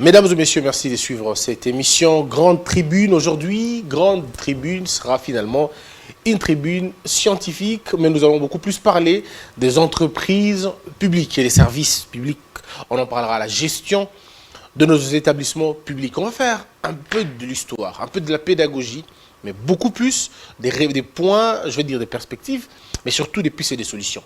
Mesdames et messieurs, merci de suivre cette émission Grande Tribune. Aujourd'hui, Grande Tribune sera finalement une tribune scientifique, mais nous allons beaucoup plus parler des entreprises publiques et des services publics. On en parlera à la gestion de nos établissements publics. On va faire un peu de l'histoire, un peu de la pédagogie, mais beaucoup plus des points, je vais dire des perspectives, mais surtout des pistes et des solutions.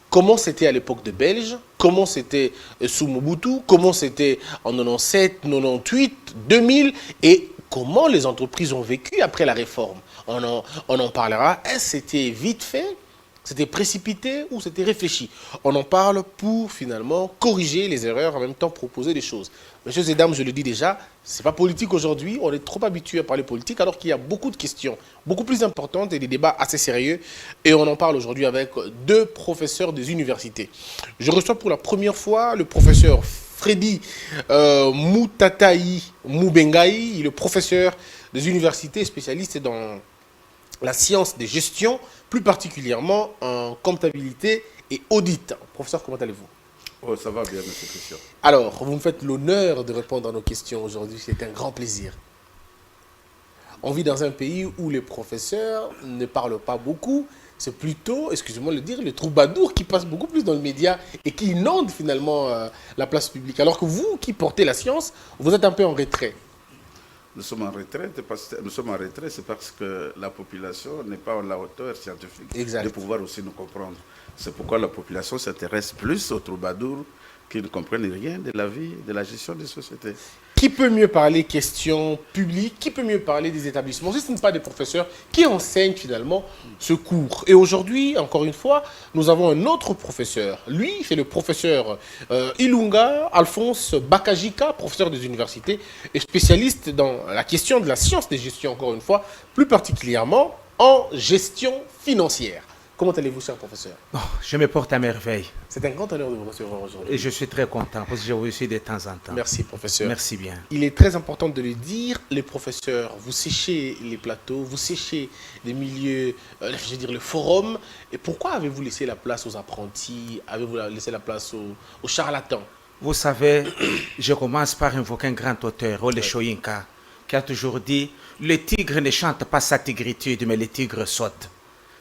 Comment c'était à l'époque de Belge, comment c'était sous Mobutu, comment c'était en 97, 98, 2000 et comment les entreprises ont vécu après la réforme. On en parlera. Est-ce que c'était vite fait, c'était précipité ou c'était réfléchi? On en parle pour finalement corriger les erreurs, en même temps proposer des choses. Messieurs et dames, je le dis déjà, ce n'est pas politique aujourd'hui, on est trop habitué à parler politique alors qu'il y a beaucoup de questions, beaucoup plus importantes et des débats assez sérieux. Et on en parle aujourd'hui avec deux professeurs des universités. Je reçois pour la première fois le professeur Freddy Moutataï Moubengaï, le professeur des universités spécialiste dans la science de gestion, plus particulièrement en comptabilité et audit. Professeur, comment allez-vous? Oh, ça va bien, monsieur Christian. Alors, vous me faites l'honneur de répondre à nos questions aujourd'hui. C'est un grand plaisir. On vit dans un pays où les professeurs ne parlent pas beaucoup. C'est plutôt, excusez-moi de le dire, les troubadours qui passent beaucoup plus dans le média et qui inondent finalement la place publique. Alors que vous, qui portez la science, vous êtes un peu en retrait. Nous sommes en retrait, c'est parce que la population n'est pas à la hauteur scientifique de pouvoir aussi nous comprendre. C'est pourquoi la population s'intéresse plus aux troubadours qui ne comprennent rien de la vie, de la gestion des sociétés. Qui peut mieux parler questions publiques? Qui peut mieux parler des établissements? Si ce n'est pas des professeurs qui enseignent finalement ce cours. Et aujourd'hui, encore une fois, nous avons un autre professeur. Lui, c'est le professeur Ilunga Alphonse Bakajika, professeur des universités et spécialiste dans la question de la science des gestions, encore une fois, plus particulièrement en gestion financière. Comment allez-vous, cher professeur? Oh, je me porte à merveille. C'est un grand honneur de vous recevoir aujourd'hui. Et je suis très content parce que je vous suis de temps en temps. Merci, professeur. Merci bien. Il est très important de le dire, les professeurs, vous séchez les plateaux, vous séchez les milieux, je veux dire le forum. Et pourquoi avez-vous laissé la place aux apprentis? Avez-vous laissé la place aux charlatans? Vous savez, je commence par invoquer un grand auteur, Ole Shoyinka, qui a toujours dit « Le tigre ne chante pas sa tigritude, mais le tigre saute ».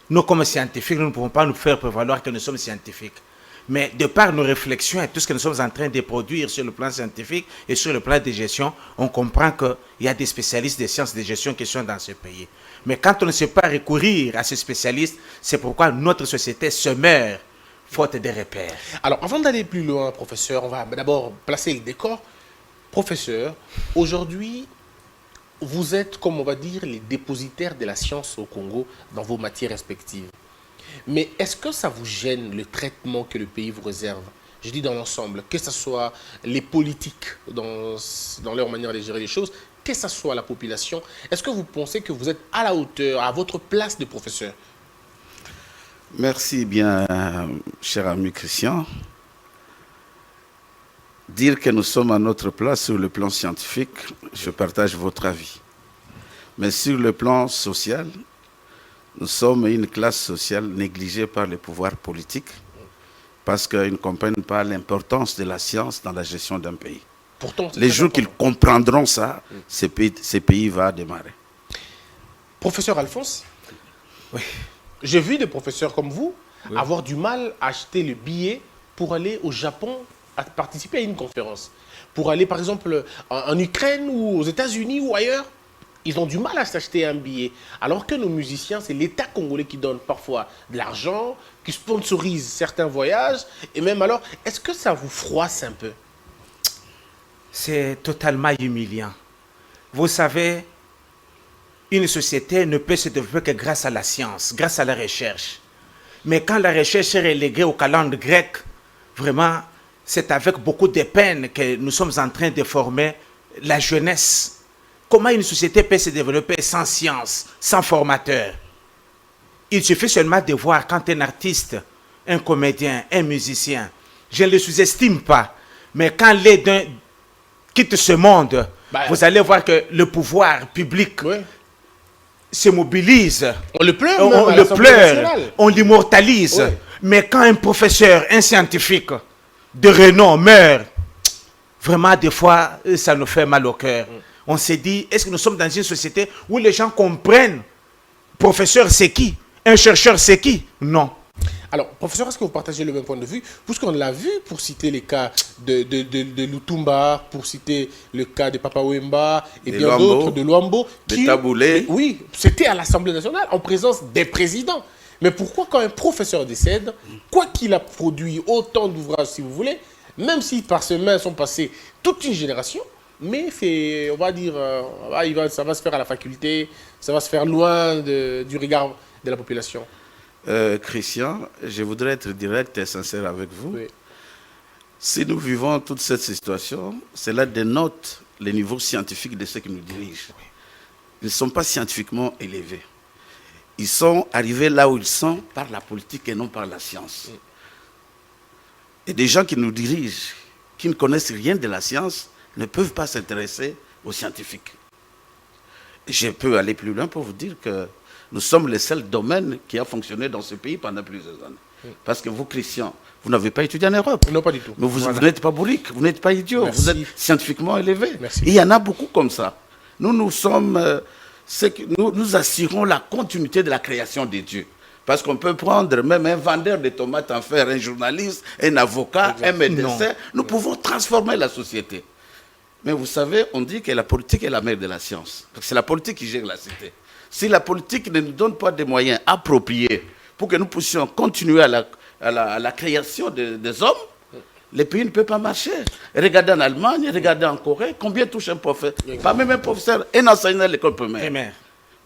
Nous, comme scientifiques, nous ne pouvons pas nous faire prévaloir que nous sommes scientifiques. Mais de par nos réflexions et tout ce que nous sommes en train de produire sur le plan scientifique et sur le plan de gestion, on comprend qu'il y a des spécialistes des sciences de gestion qui sont dans ce pays. Mais quand on ne sait pas recourir à ces spécialistes, c'est pourquoi notre société se meurt, faute de repères. Alors, avant d'aller plus loin, professeur, on va d'abord placer le décor. Professeur, aujourd'hui, vous êtes, comme on va dire, les dépositaires de la science au Congo dans vos matières respectives. Mais est-ce que ça vous gêne le traitement que le pays vous réserve? Je dis dans l'ensemble, que ce soit les politiques dans leur manière de gérer les choses, que ce soit la population. Est-ce que vous pensez que vous êtes à la hauteur, à votre place de professeur? Merci bien, cher ami Christian. Dire que nous sommes à notre place sur le plan scientifique, je partage votre avis. Mais sur le plan social, nous sommes une classe sociale négligée par les pouvoirs politiques parce qu'ils ne comprennent pas l'importance de la science dans la gestion d'un pays. Pourtant, les jours qu'ils comprendront ça, ces pays vont démarrer. Professeur Alphonse, oui. J'ai vu des professeurs comme vous avoir du mal à acheter le billet pour aller au Japon à participer à une conférence. Pour aller, par exemple, en Ukraine ou aux États-Unis ou ailleurs, ils ont du mal à s'acheter un billet. Alors que nos musiciens, c'est l'État congolais qui donne parfois de l'argent, qui sponsorise certains voyages. Et même alors, est-ce que ça vous froisse un peu? C'est totalement humiliant. Vous savez, une société ne peut se développer que grâce à la science, grâce à la recherche. Mais quand la recherche est reléguée aux calendes grecques, vraiment, c'est avec beaucoup de peine que nous sommes en train de former la jeunesse. Comment une société peut se développer sans science, sans formateur? Il suffit seulement de voir quand un artiste, un comédien, un musicien, je ne le sous-estime pas, mais quand les deux quittent ce monde, vous allez voir que le pouvoir public se mobilise. On le pleure, on le pleure, on l'immortalise. Mais quand un professeur, un scientifique de renom meurt, vraiment, des fois, ça nous fait mal au cœur. On s'est dit, est-ce que nous sommes dans une société où les gens comprennent, professeur, c'est qui? Un chercheur, c'est qui? Non. Alors, professeur, est-ce que vous partagez le même point de vue? Puisqu'on l'a vu, pour citer les cas de Lutumba, pour citer le cas de Papa Wemba et De bien Luambo, d'autres, de Luambo. de Taboulé. Oui, c'était à l'Assemblée nationale, en présence des présidents. Mais pourquoi quand un professeur décède, quoi qu'il a produit autant d'ouvrages, si vous voulez, même si par ses mains sont passées toute une génération, mais on va dire, ça va se faire à la faculté, ça va se faire loin du regard de la population. Christian, je voudrais être direct et sincère avec vous. Oui. Si nous vivons toute cette situation, cela dénote le niveau scientifique de ceux qui nous dirigent. Ils ne sont pas scientifiquement élevés. Ils sont arrivés là où ils sont par la politique et non par la science. Et des gens qui nous dirigent, qui ne connaissent rien de la science, ne peuvent pas s'intéresser aux scientifiques. Je peux aller plus loin pour vous dire que nous sommes le seul domaine qui a fonctionné dans ce pays pendant plusieurs années. Parce que vous, Christian, vous n'avez pas étudié en Europe. Non, pas du tout. Mais vous n'êtes pas bourrique, vous n'êtes pas idiot, Merci. vous êtes scientifiquement élevé. Merci. Et il y en a beaucoup comme ça. Nous sommes, nous assurons la continuité de la création de Dieu. Parce qu'on peut prendre même un vendeur de tomates en faire un journaliste, un avocat, un médecin. Nous pouvons transformer la société. Mais vous savez, on dit que la politique est la mère de la science. Parce que c'est la politique qui gère la cité. Si la politique ne nous donne pas des moyens appropriés pour que nous puissions continuer à la création des hommes, les pays ne peuvent pas marcher. Regardez en Allemagne, regardez en Corée, combien touche un professeur? Pas même un professeur, un enseignant à l'école primaire.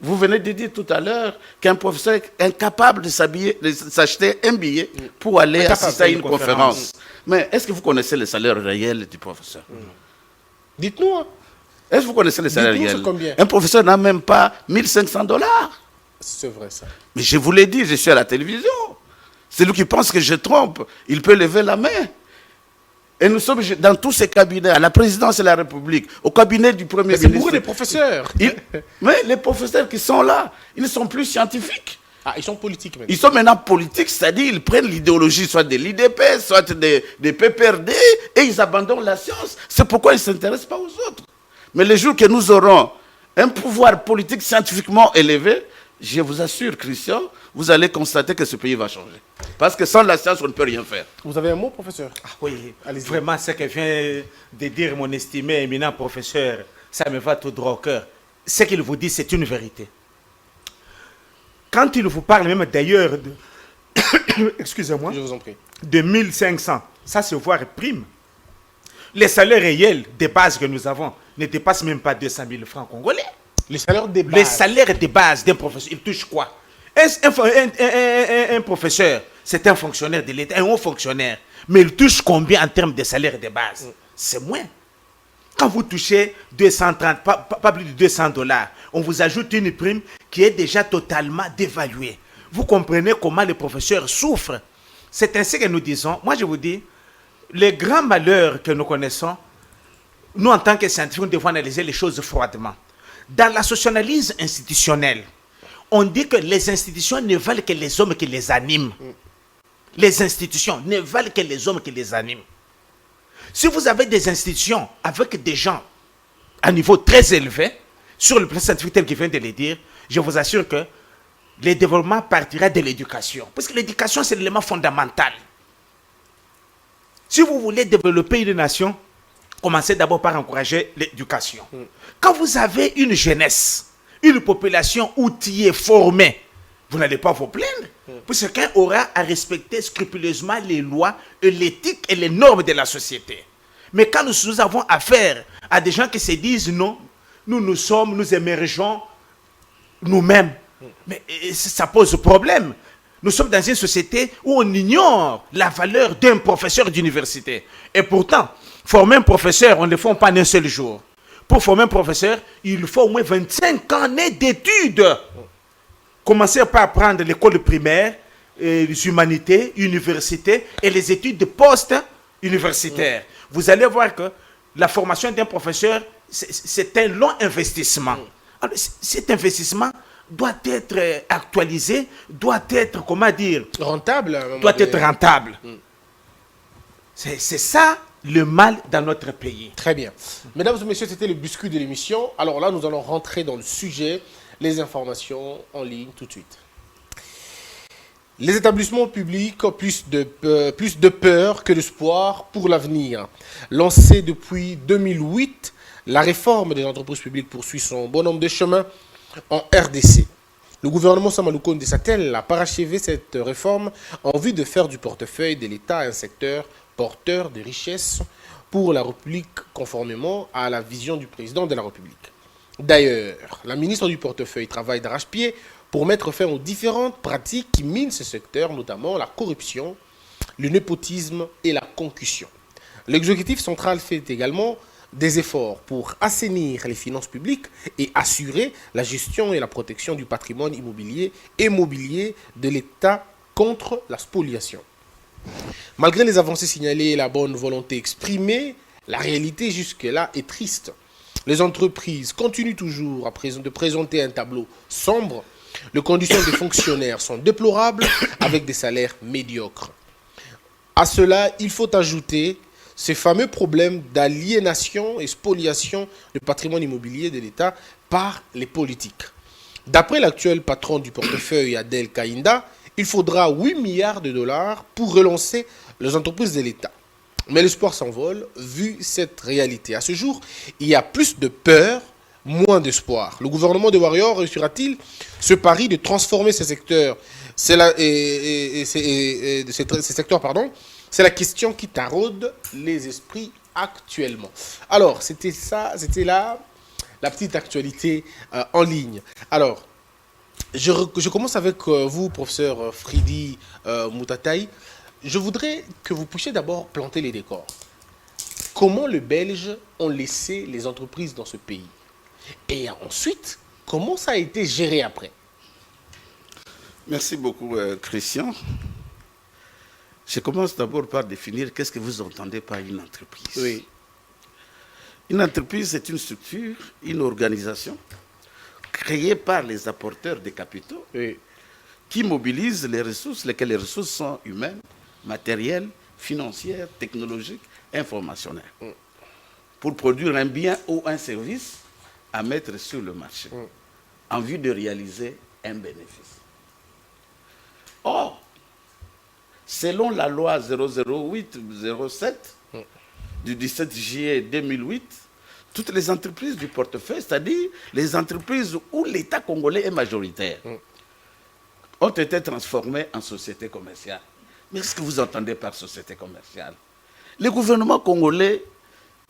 Vous venez de dire tout à l'heure qu'un professeur est incapable de s'acheter un billet pour aller assister à une conférence. Mais est-ce que vous connaissez le salaire réel du professeur? Dites-nous. Hein. Est-ce que vous connaissez le salaire Dites-nous, réel? c'est combien? Un professeur n'a même pas 1500 $. C'est vrai ça. Mais je vous l'ai dit, je suis à la télévision. Celui qui pense que je trompe, il peut lever la main. Et nous sommes dans tous ces cabinets, à la présidence de la République, au cabinet du Premier ministre. C'est pour les professeurs. Mais les professeurs qui sont là, ils ne sont plus scientifiques. Ah, ils sont politiques maintenant. Ils sont maintenant politiques, c'est-à-dire ils prennent l'idéologie soit de l'IDP, soit des PPRD, et ils abandonnent la science. C'est pourquoi ils ne s'intéressent pas aux autres. Mais le jour que nous aurons un pouvoir politique scientifiquement élevé, je vous assure, Christian, vous allez constater que ce pays va changer. Parce que sans la science, on ne peut rien faire. Vous avez un mot, professeur? Oui, allez-y. Vraiment, ce que vient de dire mon estimé éminent professeur, ça me va tout droit au cœur. Ce qu'il vous dit, c'est une vérité. Quand il vous parle même d'ailleurs de... excusez-moi, Je vous en prie. de 1500, ça se voit prime. Les salaires réels de base que nous avons ne dépassent même pas 200 000 francs congolais. Les salaires de base. Les salaires de base d'un professeur, il touche quoi? Un professeur, c'est un fonctionnaire de l'État, un haut fonctionnaire. Mais il touche combien en termes de salaire de base? C'est moins. Quand vous touchez 230, pas plus de 200 $, on vous ajoute une prime qui est déjà totalement dévaluée. Vous comprenez comment les professeurs souffrent. C'est ainsi que nous disons, moi je vous dis, les grands malheurs que nous connaissons, nous en tant que scientifiques, nous devons analyser les choses froidement. Dans la socialisme institutionnelle, on dit que les institutions ne valent que les hommes qui les animent. Les institutions ne valent que les hommes qui les animent. Si vous avez des institutions avec des gens à niveau très élevé, sur le plan scientifique tel qu'il vient de le dire, je vous assure que le développement partira de l'éducation. Parce que l'éducation, c'est l'élément fondamental. Si vous voulez développer une nation, commencez d'abord par encourager l'éducation. Quand vous avez une jeunesse, une population outillée, formée, vous n'allez pas vous plaindre. Parce que chacun aura à respecter scrupuleusement les lois, l'éthique et les normes de la société. Mais quand nous avons affaire à des gens qui se disent non, nous émergeons nous-mêmes. Mais ça pose problème. Nous sommes dans une société où on ignore la valeur d'un professeur d'université. Et pourtant, former un professeur, on ne le fait pas en un seul jour. Pour former un professeur, il faut au moins 25 années d'études. Commencez par apprendre l'école primaire, les humanités, université et les études de post-universitaires. Vous allez voir que la formation d'un professeur, c'est un long investissement. Alors, cet investissement doit être actualisé, doit être, comment dire, rentable. Doit être rentable. C'est ça le mal dans notre pays. Très bien. Mesdames et messieurs, c'était le biscuit de l'émission. Alors là, nous allons rentrer dans le sujet, les informations en ligne tout de suite. Les établissements publics ont plus de peur que d'espoir pour l'avenir. Lancée depuis 2008, la réforme des entreprises publiques poursuit son bonhomme de chemin en RDC. Le gouvernement Sama Lukonde Satel a parachevé cette réforme en vue de faire du portefeuille de l'État un secteur porteur de richesses pour la République conformément à la vision du président de la République. D'ailleurs, la ministre du portefeuille travaille d'arrache-pied pour mettre fin aux différentes pratiques qui minent ce secteur, notamment la corruption, le népotisme et la concussion. L'exécutif central fait également des efforts pour assainir les finances publiques et assurer la gestion et la protection du patrimoine immobilier et mobilier de l'État contre la spoliation. Malgré les avancées signalées et la bonne volonté exprimée, la réalité jusque-là est triste. Les entreprises continuent toujours de présenter un tableau sombre. Les conditions des fonctionnaires sont déplorables avec des salaires médiocres. À cela, il faut ajouter ces fameux problèmes d'aliénation et spoliation du patrimoine immobilier de l'État par les politiques. D'après l'actuel patron du portefeuille, Adel Kainda, il faudra 8 milliards de dollars pour relancer les entreprises de l'État. Mais l'espoir s'envole vu cette réalité. À ce jour, il y a plus de peur, moins d'espoir. Le gouvernement de Warrior réussira-t-il ce pari de transformer ces secteurs C'est la question qui taraude les esprits actuellement. Alors, c'était là la petite actualité en ligne. Alors, je commence avec vous, professeur Fridi Moutatai. Je voudrais que vous puissiez d'abord planter les décors. Comment les Belges ont laissé les entreprises dans ce pays? Et ensuite, comment ça a été géré après? Merci beaucoup, Christian. Je commence d'abord par définir qu'est-ce que vous entendez par une entreprise. Oui. Une entreprise, c'est une structure, une organisation créée par les apporteurs de capitaux qui mobilisent les ressources, lesquelles les ressources sont humaines, matérielles, financières, technologiques, informationnelles, pour produire un bien ou un service à mettre sur le marché en vue de réaliser un bénéfice. Or, selon la loi 008-07 du 17 juillet 2008, toutes les entreprises du portefeuille, c'est-à-dire les entreprises où l'État congolais est majoritaire, ont été transformées en sociétés commerciales. Mais qu'est-ce que vous entendez par société commerciale? Le gouvernement congolais,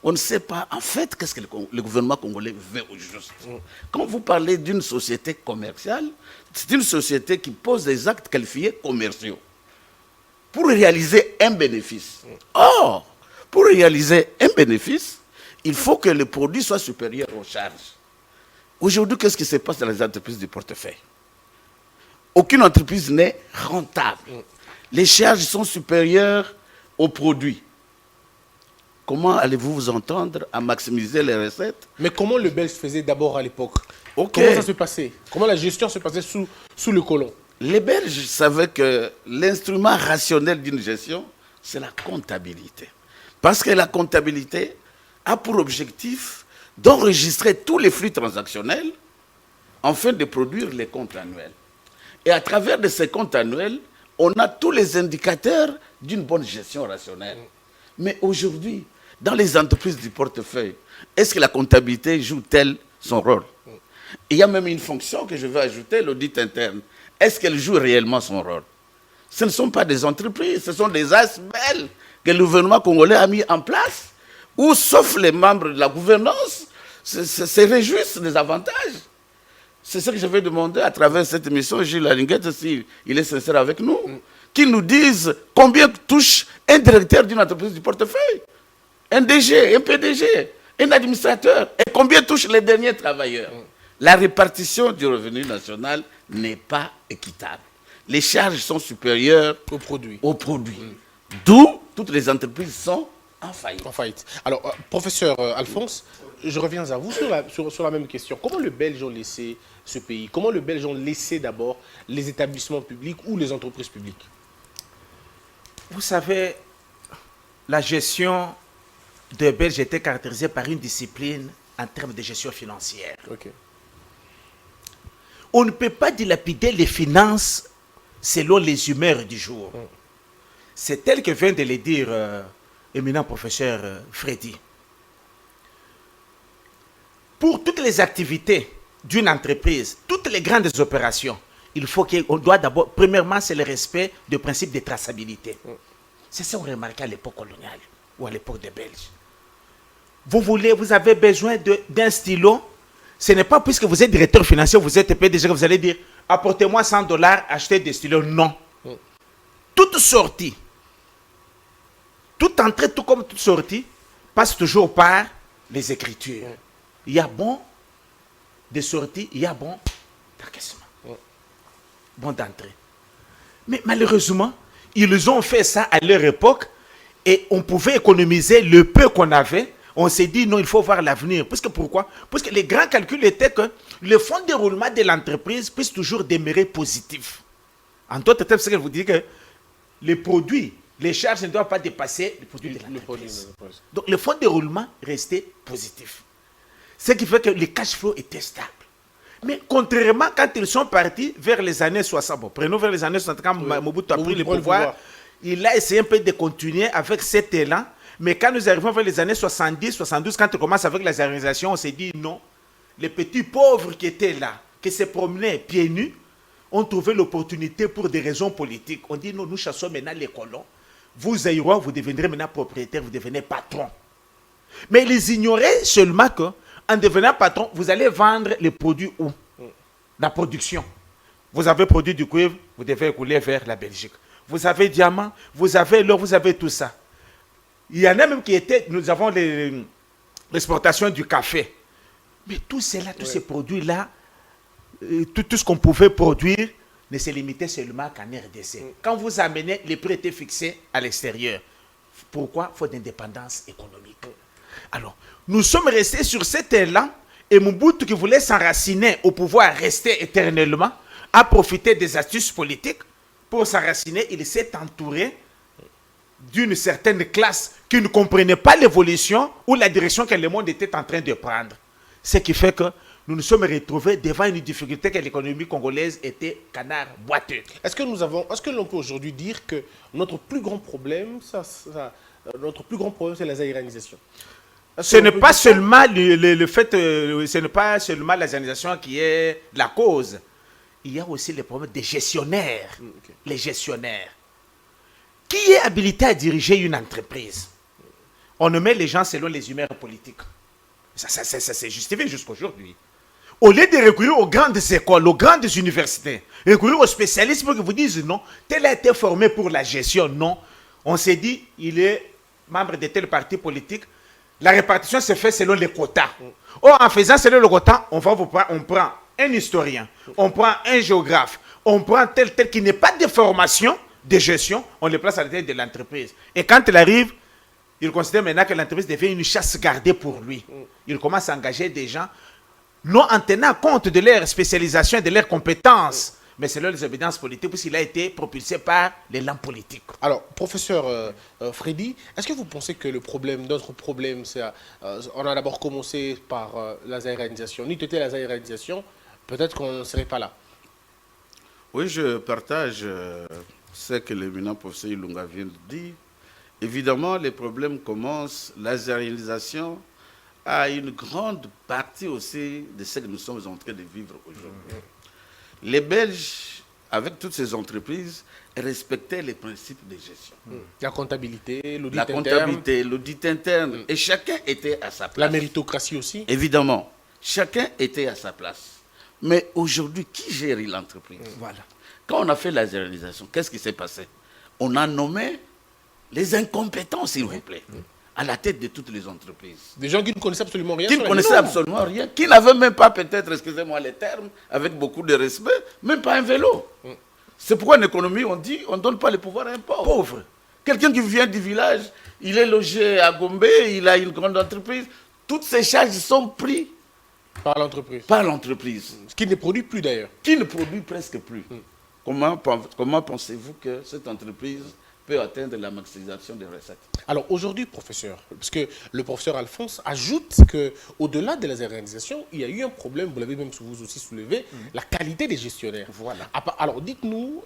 on ne sait pas en fait qu'est-ce que le gouvernement congolais veut au juste. Quand vous parlez d'une société commerciale, c'est une société qui pose des actes qualifiés commerciaux pour réaliser un bénéfice. Or, pour réaliser un bénéfice, il faut que le produit soit supérieur aux charges. Aujourd'hui, qu'est-ce qui se passe dans les entreprises du portefeuille? Aucune entreprise n'est rentable. Les charges sont supérieures aux produits. Comment allez-vous vous entendre à maximiser les recettes? Mais comment le Belge faisait d'abord à l'époque? Ok. Comment ça se passait? Comment la gestion se passait sous le colon? Les Belges savaient que l'instrument rationnel d'une gestion, c'est la comptabilité. Parce que la comptabilité a pour objectif d'enregistrer tous les flux transactionnels afin de produire les comptes annuels. Et à travers de ces comptes annuels, on a tous les indicateurs d'une bonne gestion rationnelle. Mais aujourd'hui, dans les entreprises du portefeuille, est-ce que la comptabilité joue-t-elle son rôle? Il y a même une fonction que je veux ajouter, l'audit interne. Est-ce qu'elle joue réellement son rôle? Ce ne sont pas des entreprises, ce sont des ASBL que le gouvernement congolais a mis en place, où, sauf les membres de la gouvernance, se réjouissent des avantages. C'est ce que je vais demander à travers cette émission, Gilles Lalinguette, s'il est sincère avec nous, qu'il nous dise combien touche un directeur d'une entreprise du portefeuille, un DG, un PDG, un administrateur, et combien touchent les derniers travailleurs. La répartition du revenu national n'est pas équitable. Les charges sont supérieures aux produits. D'où toutes les entreprises sont en faillite. Alors, professeur Alphonse, je reviens à vous sur la même question. Comment les Belges ont laissé ce pays? Comment les Belges ont laissé d'abord les établissements publics ou les entreprises publiques? Vous savez, la gestion de Belge était caractérisé par une discipline en termes de gestion financière. Ok. On ne peut pas dilapider les finances selon les humeurs du jour. C'est tel que vient de le dire éminent professeur Freddy. Pour toutes les activités d'une entreprise, toutes les grandes opérations, il faut qu'on doit d'abord, premièrement, c'est le respect du principe de traçabilité. C'est ça qu'on remarquait à l'époque coloniale ou à l'époque des Belges. Vous avez besoin d'un stylo. Ce n'est pas puisque vous êtes directeur financier, vous êtes PDG, que vous allez dire apportez-moi $100, achetez des stylos. Non. Toute sortie, toute entrée, tout comme toute sortie, passe toujours par les écritures. Il y a bon de sortie, il y a bon d'encaissement. Bon d'entrée. Mais malheureusement, ils ont fait ça à leur époque et on pouvait économiser le peu qu'on avait. On s'est dit non, il faut voir l'avenir. Pourquoi? Parce que les grands calculs étaient que le fonds de déroulement de l'entreprise puisse toujours demeurer positif. En d'autres termes, c'est que vous dites que les produits, les charges ne doivent pas dépasser les produits de l'entreprise. Donc le fonds de déroulement restait positif. Ce qui fait que le cash flow était stable. Mais contrairement, quand ils sont partis vers les années 60, bon, prenons vers les années 60, quand Mobutu a pris le pouvoir, il a essayé un peu de continuer avec cet élan. Mais quand nous arrivons vers les années 70, 72, quand on commence avec la organisation, on s'est dit non. Les petits pauvres qui étaient là, qui se promenaient pieds nus, ont trouvé l'opportunité pour des raisons politiques. On dit non, nous chassons maintenant les colons. Vous, Aïrois, vous deviendrez maintenant propriétaire, vous devenez patron. Mais ils ignoraient seulement que en devenant patron, vous allez vendre les produits où? La production. Vous avez produit du cuivre, vous devez écouler vers la Belgique. Vous avez diamant, vous avez l'or, vous avez tout ça. Il y en a même qui étaient, nous avons l'exportation du café. Mais tout cela, tous ces produits-là, tout ce qu'on pouvait produire ne se limitait seulement qu'en RDC. Quand vous amenez, les prix étaient fixés à l'extérieur. Pourquoi? Faute d'indépendance économique. Alors, nous sommes restés sur cet élan et Mobutu, qui voulait s'enraciner au pouvoir, rester éternellement, a profité des astuces politiques. Pour s'enraciner, il s'est entouré d'une certaine classe qui ne comprenait pas l'évolution ou la direction que le monde était en train de prendre. Ce qui fait que nous nous sommes retrouvés devant une difficulté que l'économie congolaise était canard boiteux. Est-ce que l'on peut aujourd'hui dire que notre plus grand problème, c'est la zaïranisation? Ce n'est pas seulement le fait, ce n'est pas seulement la zaïranisation qui est la cause. Il y a aussi les problèmes des gestionnaires. Les gestionnaires. Qui est habilité à diriger une entreprise? On nomme les gens selon les humeurs politiques. Ça s'est justifié jusqu'à aujourd'hui. Au lieu de recourir aux grandes écoles, aux grandes universités, recourir aux spécialistes pour qu'ils vous disent non, tel a été formé pour la gestion, non. On s'est dit, il est membre de tel parti politique. La répartition se fait selon les quotas. Or, en faisant selon le quota, on prend un historien, on prend un géographe, on prend tel qui n'est pas de formation de gestion, on le place à la tête de l'entreprise. Et quand il arrive, il considère maintenant que l'entreprise devient une chasse gardée pour lui. Il commence à engager des gens, non en tenant compte de leur spécialisation et de leurs compétences, mais selon les obédiences politiques, puisqu'il a été propulsé par l'élan politique. Alors, professeur Freddy, est-ce que vous pensez que notre problème, c'est, on a d'abord commencé par la zaïranisation. N'eût été la zaïranisation, peut-être qu'on ne serait pas là. Oui, je partage ce que l'éminent professeur Ilunga vient de dire. Évidemment, les problèmes commencent, la zaïranisation a une grande partie aussi de ce que nous sommes en train de vivre aujourd'hui. Les Belges, avec toutes ces entreprises, respectaient les principes de gestion. La comptabilité, l'audit interne. Et chacun était à sa place. La méritocratie aussi. Évidemment, chacun était à sa place. Mais aujourd'hui, qui gère l'entreprise? Voilà. Quand on a fait la généralisation, qu'est-ce qui s'est passé? On a nommé les incompétents, s'il vous plaît, à la tête de toutes les entreprises. Des gens qui ne connaissaient absolument rien. Qui ne connaissaient absolument rien, qui n'avaient même pas, peut-être, excusez-moi les termes, avec beaucoup de respect, même pas un vélo. C'est pourquoi en économie, on dit, on ne donne pas le pouvoir à un pauvre. Quelqu'un qui vient du village, il est logé à Gombe, il a une grande entreprise, toutes ces charges sont prises par l'entreprise. Par l'entreprise. Ce qui ne produit plus d'ailleurs. Qui ne produit presque plus. Comment pensez-vous que cette entreprise peut atteindre la maximisation des recettes. Alors aujourd'hui, professeur, parce que le professeur Alphonse ajoute qu'au-delà de la réalisation, il y a eu un problème, vous l'avez même vous aussi soulevé, la qualité des gestionnaires. Voilà. Alors dites-nous,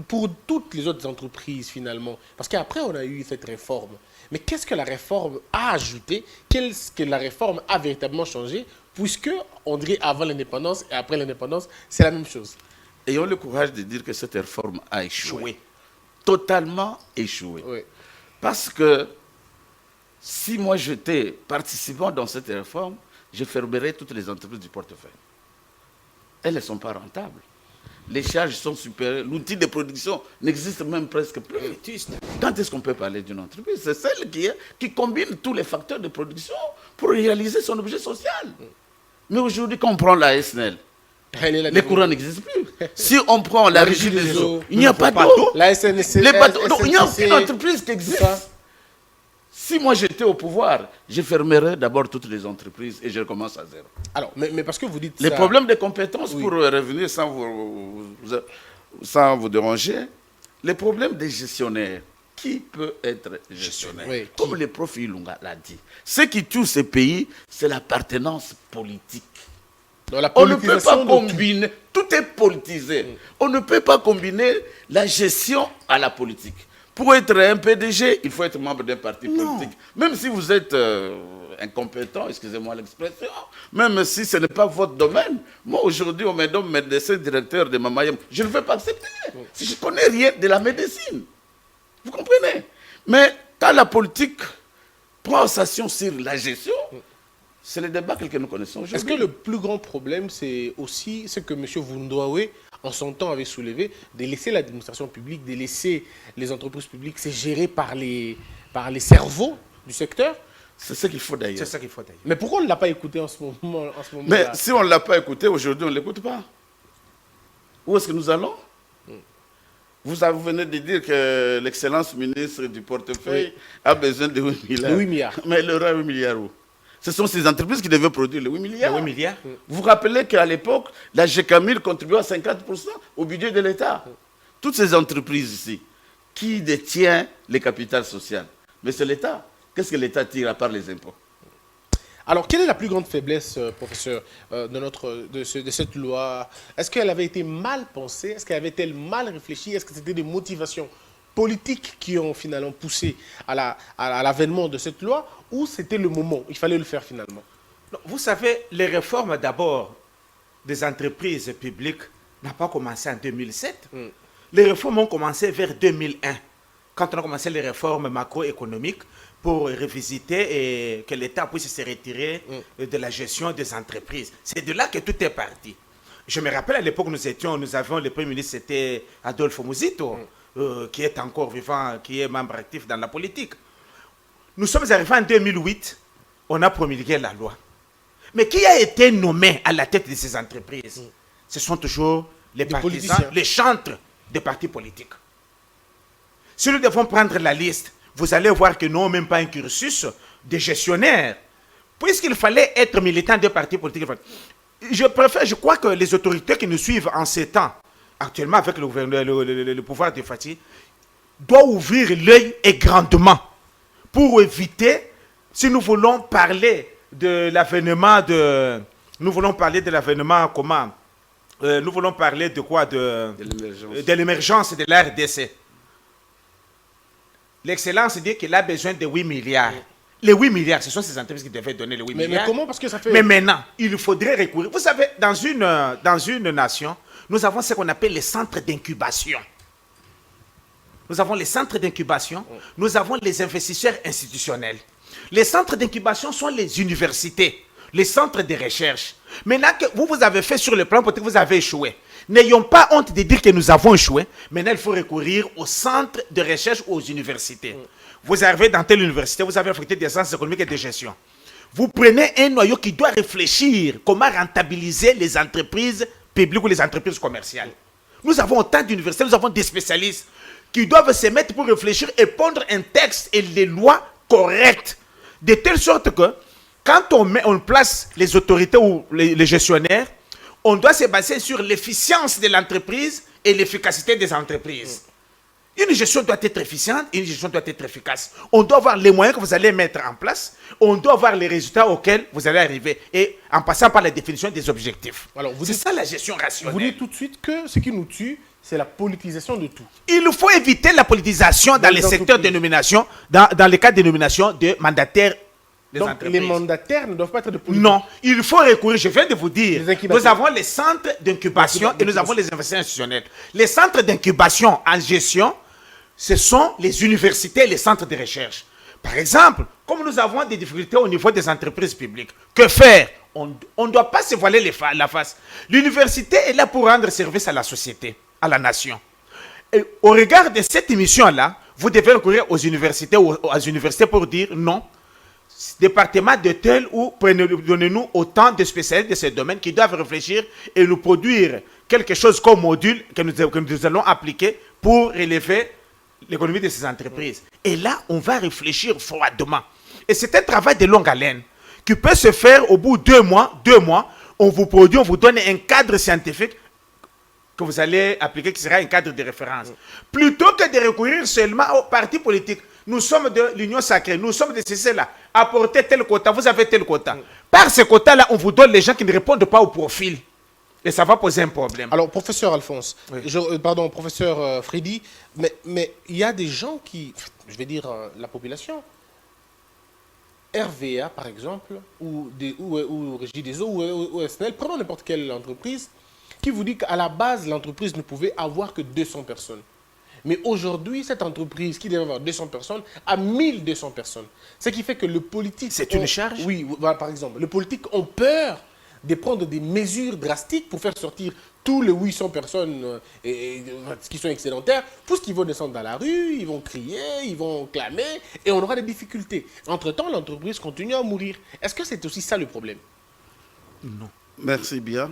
pour toutes les autres entreprises finalement, parce qu'après on a eu cette réforme, mais qu'est-ce que la réforme a ajouté? Qu'est-ce que la réforme a véritablement changé? Puisque on dirait avant l'indépendance et après l'indépendance, c'est la même chose. Ayons le courage de dire que cette réforme a échoué. Oui. Totalement échoué. Oui. Parce que si moi j'étais participant dans cette réforme, je fermerais toutes les entreprises du portefeuille. Elles ne sont pas rentables. Les charges sont supérieures. L'outil de production n'existe même presque plus. Quand est-ce qu'on peut parler d'une entreprise? C'est celle qui combine tous les facteurs de production pour réaliser son objet social. Mais aujourd'hui, quand on prend la SNEL, les courants n'existent plus. Si on prend la régie des eaux, il n'y a pas d'eau. La SNCF, Les bateaux, donc, il n'y a aucune entreprise qui existe. Si moi j'étais au pouvoir, je fermerais d'abord toutes les entreprises et je recommence à zéro. Alors, mais parce que vous dites Les ça... problèmes de compétences, Oui. pour revenir sans vous déranger, les problèmes des gestionnaires. Qui peut être gestionnaire? Oui, Comme le prof Ilunga l'a dit. Ce qui tue ces pays, c'est l'appartenance politique. dans la On ne peut pas politisation de combiner, tout est politisé. On ne peut pas combiner la gestion à la politique. Pour être un PDG, il faut être membre d'un parti politique. Même si vous êtes incompétent, excusez-moi l'expression, même si ce n'est pas votre domaine. Moi, aujourd'hui, on me donne médecin directeur de Mamayam. Je ne veux pas accepter. Si je ne connais rien de la médecine. Vous comprenez? Mais quand la politique prend action sur la gestion, c'est le débat que nous connaissons aujourd'hui. Est-ce que le plus grand problème, c'est aussi ce que M. Vundoawe, en son temps, avait soulevé, de laisser l'administration publique, de laisser les entreprises publiques se gérer par les cerveaux du secteur? C'est ce qu'il faut d'ailleurs. C'est ça qu'il faut d'ailleurs. Mais pourquoi on ne l'a pas écouté en ce moment-là? Mais si on ne l'a pas écouté, aujourd'hui, on ne l'écoute pas. Où est-ce que nous allons? Vous venez de dire que l'excellence ministre du portefeuille a besoin de 8 milliards. 8 milliards. Mais il aura 8 milliards où? Ce sont ces entreprises qui devaient produire les 8 milliards. Les 8 milliards. Vous vous rappelez qu'à l'époque, la GECAMIL contribuait à 50% au budget de l'État. Toutes ces entreprises ici, qui détient les capitales sociales? Mais c'est l'État. Qu'est-ce que l'État tire à part les impôts? Alors, quelle est la plus grande faiblesse, professeur, de cette loi? Est-ce qu'elle avait été mal pensée? Est-ce qu'elle avait été mal réfléchie? Est-ce que c'était des motivations politiques qui ont finalement poussé à l'avènement de cette loi? Ou c'était le moment? Il fallait le faire finalement? Non, vous savez, les réformes d'abord des entreprises publiques n'ont pas commencé en 2007. Les réformes ont commencé vers 2001, quand on a commencé les réformes macroéconomiques pour revisiter et que l'État puisse se retirer de la gestion des entreprises. C'est de là que tout est parti. Je me rappelle à l'époque, nous avions le Premier ministre, c'était Adolphe Muzito, qui est encore vivant, qui est membre actif dans la politique. Nous sommes arrivés en 2008, on a promulgué la loi. Mais qui a été nommé à la tête de ces entreprises? Ce sont toujours les partisans, politiciens. les chantres des partis politiques. Si nous devons prendre la liste, vous allez voir que nous n'avons même pas un cursus de gestionnaire. Puisqu'il fallait être militant des partis politiques. Je crois que les autorités qui nous suivent en ces temps, actuellement avec le pouvoir de Fatih, doivent ouvrir l'œil et grandement pour éviter, si nous voulons parler de l'avènement de... Nous voulons parler de l'avènement comment? Nous voulons parler de quoi? De l'émergence de la RDC. L'excellence dit qu'il a besoin de 8 milliards. Les 8 milliards, ce sont ces entreprises qui devaient donner les 8 milliards. Mais comment? Parce que ça fait... Mais maintenant, il faudrait recourir. Vous savez, dans une nation, nous avons ce qu'on appelle les centres d'incubation. Nous avons les centres d'incubation, nous avons les investisseurs institutionnels. Les centres d'incubation sont les universités, les centres de recherche. Maintenant que vous avez fait sur le plan politique, vous avez échoué. N'ayons pas honte de dire que nous avons échoué. Maintenant, il faut recourir aux centres de recherche ou aux universités. Vous arrivez dans telle université, vous avez affecté des sciences économiques et de gestion. Vous prenez un noyau qui doit réfléchir comment rentabiliser les entreprises publiques ou les entreprises commerciales. Nous avons autant d'universités, nous avons des spécialistes qui doivent se mettre pour réfléchir et pondre un texte et les lois correctes. De telle sorte que, quand on place les autorités ou les gestionnaires, on doit se baser sur l'efficience de l'entreprise et l'efficacité des entreprises. Une gestion doit être efficiente, une gestion doit être efficace. On doit avoir les moyens que vous allez mettre en place, on doit avoir les résultats auxquels vous allez arriver, et en passant par la définition des objectifs. Alors, c'est ça la gestion rationnelle. Vous dites tout de suite que ce qui nous tue, c'est la politisation de tout. Il faut éviter la politisation dans les secteurs de nomination, dans les cas de nomination de mandataires des Donc, entreprises. les mandataires ne doivent pas être de politiques. Non, il faut recourir, je viens de vous dire, Les incubateurs. nous avons les centres d'incubation et nous avons les investissements institutionnels. Les centres d'incubation en gestion, ce sont les universités et les centres de recherche. Par exemple, comme nous avons des difficultés au niveau des entreprises publiques, que faire? On ne doit pas se voiler la face. L'université est là pour rendre service à la société, à la nation. Et au regard de cette émission-là, vous devez recourir aux universités pour dire non. Département de tel ou donnez-nous autant de spécialistes de ce domaine qui doivent réfléchir et nous produire quelque chose comme module que nous allons appliquer pour relever l'économie de ces entreprises. Et là, on va réfléchir froidement. Et c'est un travail de longue haleine qui peut se faire au bout de 2 mois. On vous produit, on vous donne un cadre scientifique que vous allez appliquer, qui sera un cadre de référence. Plutôt que de recourir seulement aux partis politiques. Nous sommes de l'union sacrée, nous sommes de ceci-là. Apportez tel quota, vous avez tel quota. Par ce quota-là, on vous donne les gens qui ne répondent pas au profil. Et ça va poser un problème. Alors, professeur Alphonse, Oui. pardon, professeur Freddy, mais il y a des gens qui, je vais dire la population, RVA par exemple, ou Régie des eaux, ou SNL, prenons n'importe quelle entreprise, qui vous dit qu'à la base, l'entreprise ne pouvait avoir que 200 personnes. Mais aujourd'hui, cette entreprise qui devait avoir 200 personnes a 1200 personnes. Ce qui fait que le politique... C'est une charge? Oui, voilà, par exemple. Le politique ont peur de prendre des mesures drastiques pour faire sortir tous les 800 personnes qui sont excédentaires, puisqu'ils vont descendre dans la rue, ils vont crier, ils vont clamer, et on aura des difficultés. Entre-temps, l'entreprise continue à mourir. Est-ce que c'est aussi ça le problème? Non. Merci bien.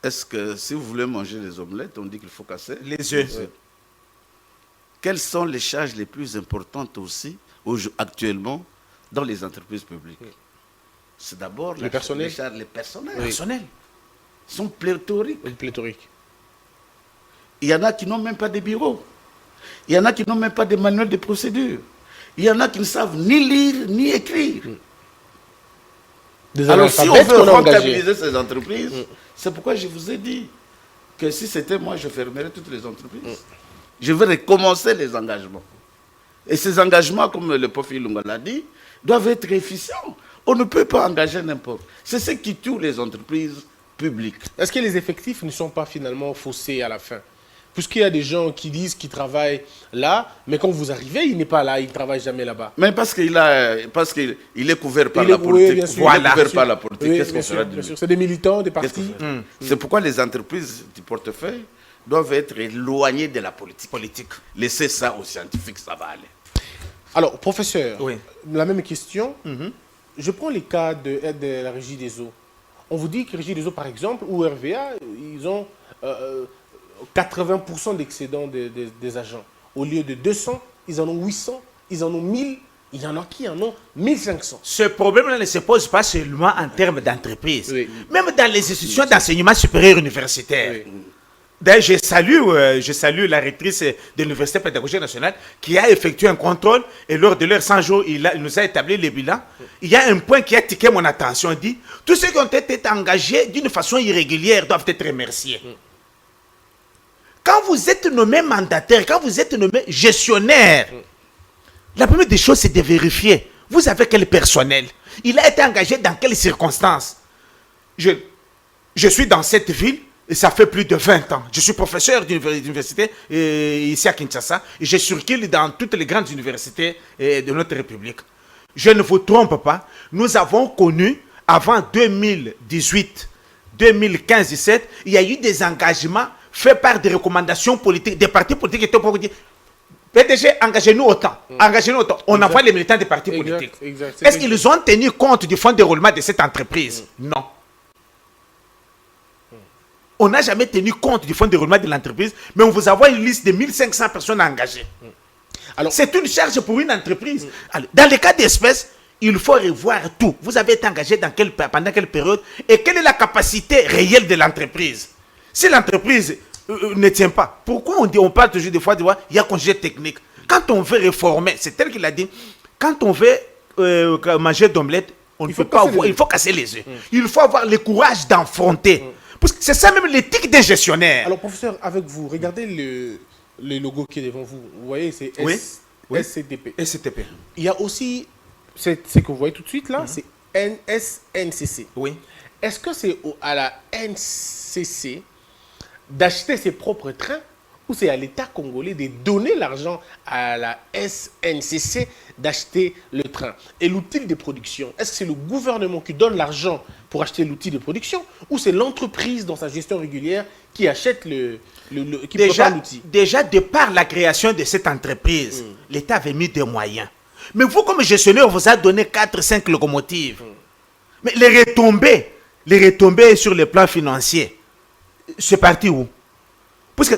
Est-ce que si vous voulez manger les omelettes, on dit qu'il faut casser Les œufs. Quelles sont les charges les plus importantes aussi actuellement dans les entreprises publiques? C'est d'abord Le personnel. les charges, les personnels. Oui. Personnel. Sont pléthoriques. Pléthorique. Il y en a qui n'ont même pas de bureau. Il y en a qui n'ont même pas de manuel de procédure. Il y en a qui ne savent ni lire ni écrire. Des Alors si on analphabètes veut qu'on a engagés. rentabiliser ces entreprises, c'est pourquoi je vous ai dit que si c'était moi, je fermerais toutes les entreprises. Je vais recommencer les engagements. Et ces engagements, comme le prof Ilunga l'a dit, doivent être efficients. On ne peut pas engager n'importe. C'est ce qui tue les entreprises publiques. Est-ce que les effectifs ne sont pas finalement faussés à la fin? Puisqu'il y a des gens qui disent qu'ils travaillent là, mais quand vous arrivez, il n'est pas là, il ne travaille jamais là-bas. Mais parce qu'il est couvert par Il est- la oui, politique. bien sûr, Il est bien couvert sûr. par la politique. Oui, Qu'est-ce bien qu'on sûr, fera de bien lui? sûr. C'est des militants, des Qu'est-ce qu'on partis. fera? C'est pourquoi les entreprises du portefeuille doivent être éloignées de la politique. Laissez ça aux scientifiques, ça va aller. Alors, professeur, Oui. la même question. Je prends les cas de la Régie des eaux. On vous dit que Régie des eaux, par exemple, ou RVA, ils ont 80% d'excédent des agents. Au lieu de 200, ils en ont 800, ils en ont 1000, il y en a qui en ont 1500. Ce problème-là ne se pose pas seulement en termes d'entreprise. Oui. Même dans les institutions d'enseignement supérieur universitaire. Oui. D'ailleurs, je salue la rectrice de l'Université pédagogique nationale qui a effectué un contrôle et lors de leurs 100 jours, il nous a établi le bilan. Il y a un point qui a tiqué mon attention. Il dit, tous ceux qui ont été engagés d'une façon irrégulière doivent être remerciés. Quand vous êtes nommé mandataire, quand vous êtes nommé gestionnaire, la première des choses, c'est de vérifier. Vous avez quel personnel? Il a été engagé dans quelles circonstances? Je suis dans cette ville et ça fait plus de 20 ans. Je suis professeur d'université ici à Kinshasa et je circule dans toutes les grandes universités de notre République. Je ne vous trompe pas, nous avons connu avant 2018, 2015-17, il y a eu des engagements faits par des recommandations politiques, des partis politiques qui étaient pour dire PDG, engagez-nous autant, engagez-nous autant. On envoie les militants des partis politiques. Exact. Est-ce qu'ils ont tenu compte du fonds de roulement de cette entreprise? Non. On n'a jamais tenu compte du fonds de roulement de l'entreprise, mais on vous envoie une liste de 1500 personnes engagées. Alors, c'est une charge pour une entreprise. Alors, dans les cas d'espèce, il faut revoir tout. Vous avez été engagé pendant quelle période et quelle est la capacité réelle de l'entreprise. Si l'entreprise ne tient pas. Pourquoi on parle toujours des fois, il y a congé technique. Quand on veut réformer, c'est tel qu'il a dit, quand on veut manger d'omelette, il faut casser les œufs. Il faut avoir le courage d'affronter. Parce que c'est ça même l'éthique des gestionnaires. Alors, professeur, avec vous, regardez le logo qui est devant vous. Vous voyez, c'est SCTP. SCTP. Il y a aussi, ce que vous voyez tout de suite là, c'est NSNCC. Oui. Est-ce que c'est à la NCC d'acheter ses propres trains ou c'est à l'État congolais de donner l'argent à la SNCC d'acheter le train? Et l'outil de production, est-ce que c'est le gouvernement qui donne l'argent pour acheter l'outil de production ou c'est l'entreprise dans sa gestion régulière qui achète qui prépare l'outil? Déjà, de par la création de cette entreprise, l'État avait mis des moyens. Mais vous, comme gestionnaire, on vous a donné 4-5 locomotives. Mais les retombées sur le plan financier, c'est parti où? Parce que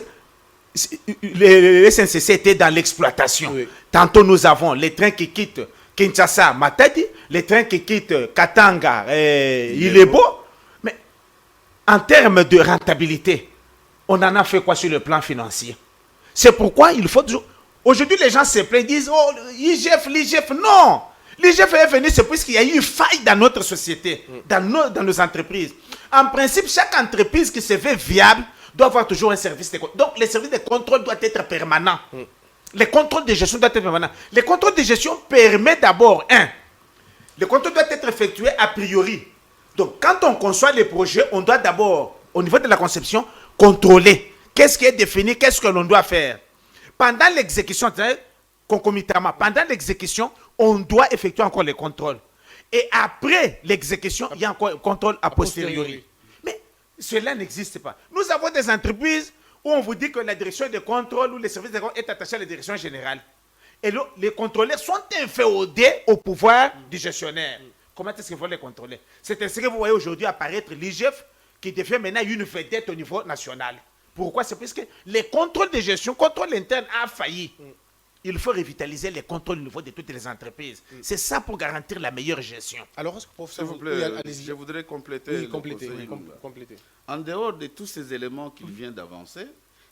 les SNCC étaient dans l'exploitation. Oui. Tantôt, nous avons les trains qui quittent Kinshasa, Matadi, les trains qui quittent Katanga, Ilebo. Mais en termes de rentabilité, on en a fait quoi sur le plan financier? C'est pourquoi il faut toujours... Aujourd'hui, les gens se plaignent, disent, oh, l'IGF, non! L'IGF est venu, c'est parce qu'il y a eu une faille dans notre société, dans nos entreprises. En principe, chaque entreprise qui se fait viable doit avoir toujours un service de contrôle. Donc, le service de contrôle doit être permanent. Le contrôle de gestion doit être permanent. Le contrôle de gestion permet d'abord, le contrôle doit être effectué a priori. Donc, quand on conçoit les projets, on doit d'abord, au niveau de la conception, contrôler. Qu'est-ce qui est défini, qu'est-ce que l'on doit faire. Pendant l'exécution, concomitamment, pendant l'exécution, on doit effectuer encore les contrôles. Et après l'exécution, il y a encore un contrôle a posteriori. Mais cela n'existe pas. Nous avons des entreprises où on vous dit que la direction de contrôle ou le service de contrôle est attaché à la direction générale. Et les contrôleurs sont inféodés au pouvoir du gestionnaire. Comment est-ce qu'il faut les contrôler? C'est ainsi que vous voyez aujourd'hui apparaître l'IGF qui devient maintenant une vedette au niveau national. Pourquoi? C'est parce que les contrôles de gestion, contrôle interne a failli. Il faut revitaliser les contrôles au niveau de toutes les entreprises. C'est ça pour garantir la meilleure gestion. Alors, est-ce que, professeur, s'il vous plaît, je voudrais compléter. Oui, compléter. En dehors de tous ces éléments qu'il vient d'avancer,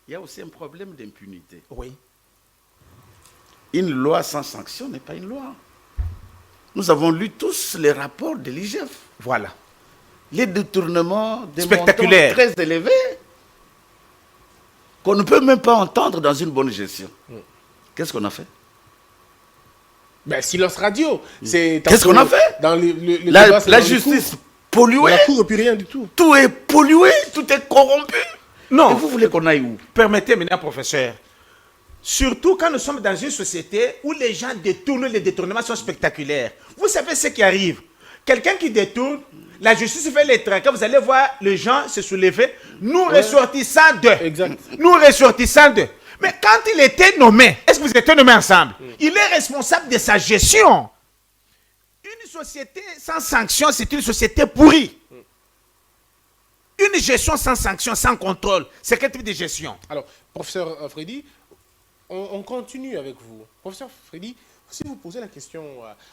il y a aussi un problème d'impunité. Oui. Une loi sans sanction n'est pas une loi. Nous avons lu tous les rapports de l'IGF. Voilà. Les détournements des spectaculaires très élevés qu'on ne peut même pas entendre dans une bonne gestion. Qu'est-ce qu'on a fait? Ben, silence radio. Qu'est-ce qu'on a fait? Dans la justice polluée. La cour, et puis rien du tout. Tout est pollué, tout est corrompu. Non. Et vous voulez qu'on aille où? Permettez maintenant, professeur. Surtout quand nous sommes dans une société où les gens détournent, les détournements sont spectaculaires. Vous savez ce qui arrive. Quelqu'un qui détourne, la justice fait les trains. Quand vous allez voir les gens se soulever, nous ressortissants d'eux. Exact. Nous ressortissants d'eux. Mais quand il était nommé, est-ce que vous étiez nommé ensemble? Il est responsable de sa gestion. Une société sans sanction, c'est une société pourrie. Une gestion sans sanction, sans contrôle, c'est quel type de gestion? Alors, professeur Freddy, on continue avec vous. Professeur Freddy, si vous posez la question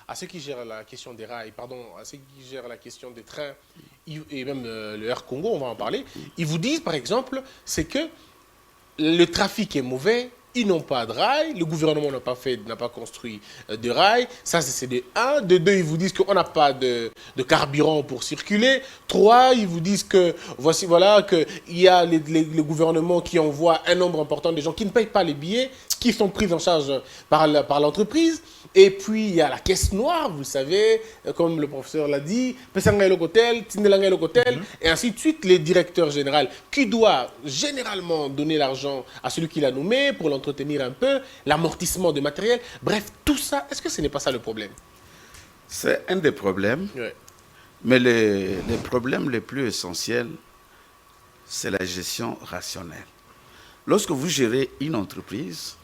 à ceux qui gèrent la question des rails, à ceux qui gèrent la question des trains, et même le Air Congo, on va en parler, ils vous disent, par exemple, c'est que le trafic est mauvais, ils n'ont pas de rails, le gouvernement n'a pas construit de rails, ça c'est de 1. De 2, ils vous disent qu'on n'a pas de carburant pour circuler. 3, ils vous disent que qu'il y a le gouvernement qui envoie un nombre important de gens qui ne payent pas les billets, qui sont pris en charge par l'entreprise. Et puis, il y a la caisse noire, vous savez, comme le professeur l'a dit, Pesanga Hotel, Tindelanga Hotel, et ainsi de suite, les directeurs généraux, qui doit généralement donner l'argent à celui qui l'a nommé pour l'entretenir un peu, l'amortissement de matériel. Bref, tout ça, est-ce que ce n'est pas ça le problème? C'est un des problèmes, mais les problèmes les plus essentiels, c'est la gestion rationnelle. Lorsque vous gérez une entreprise,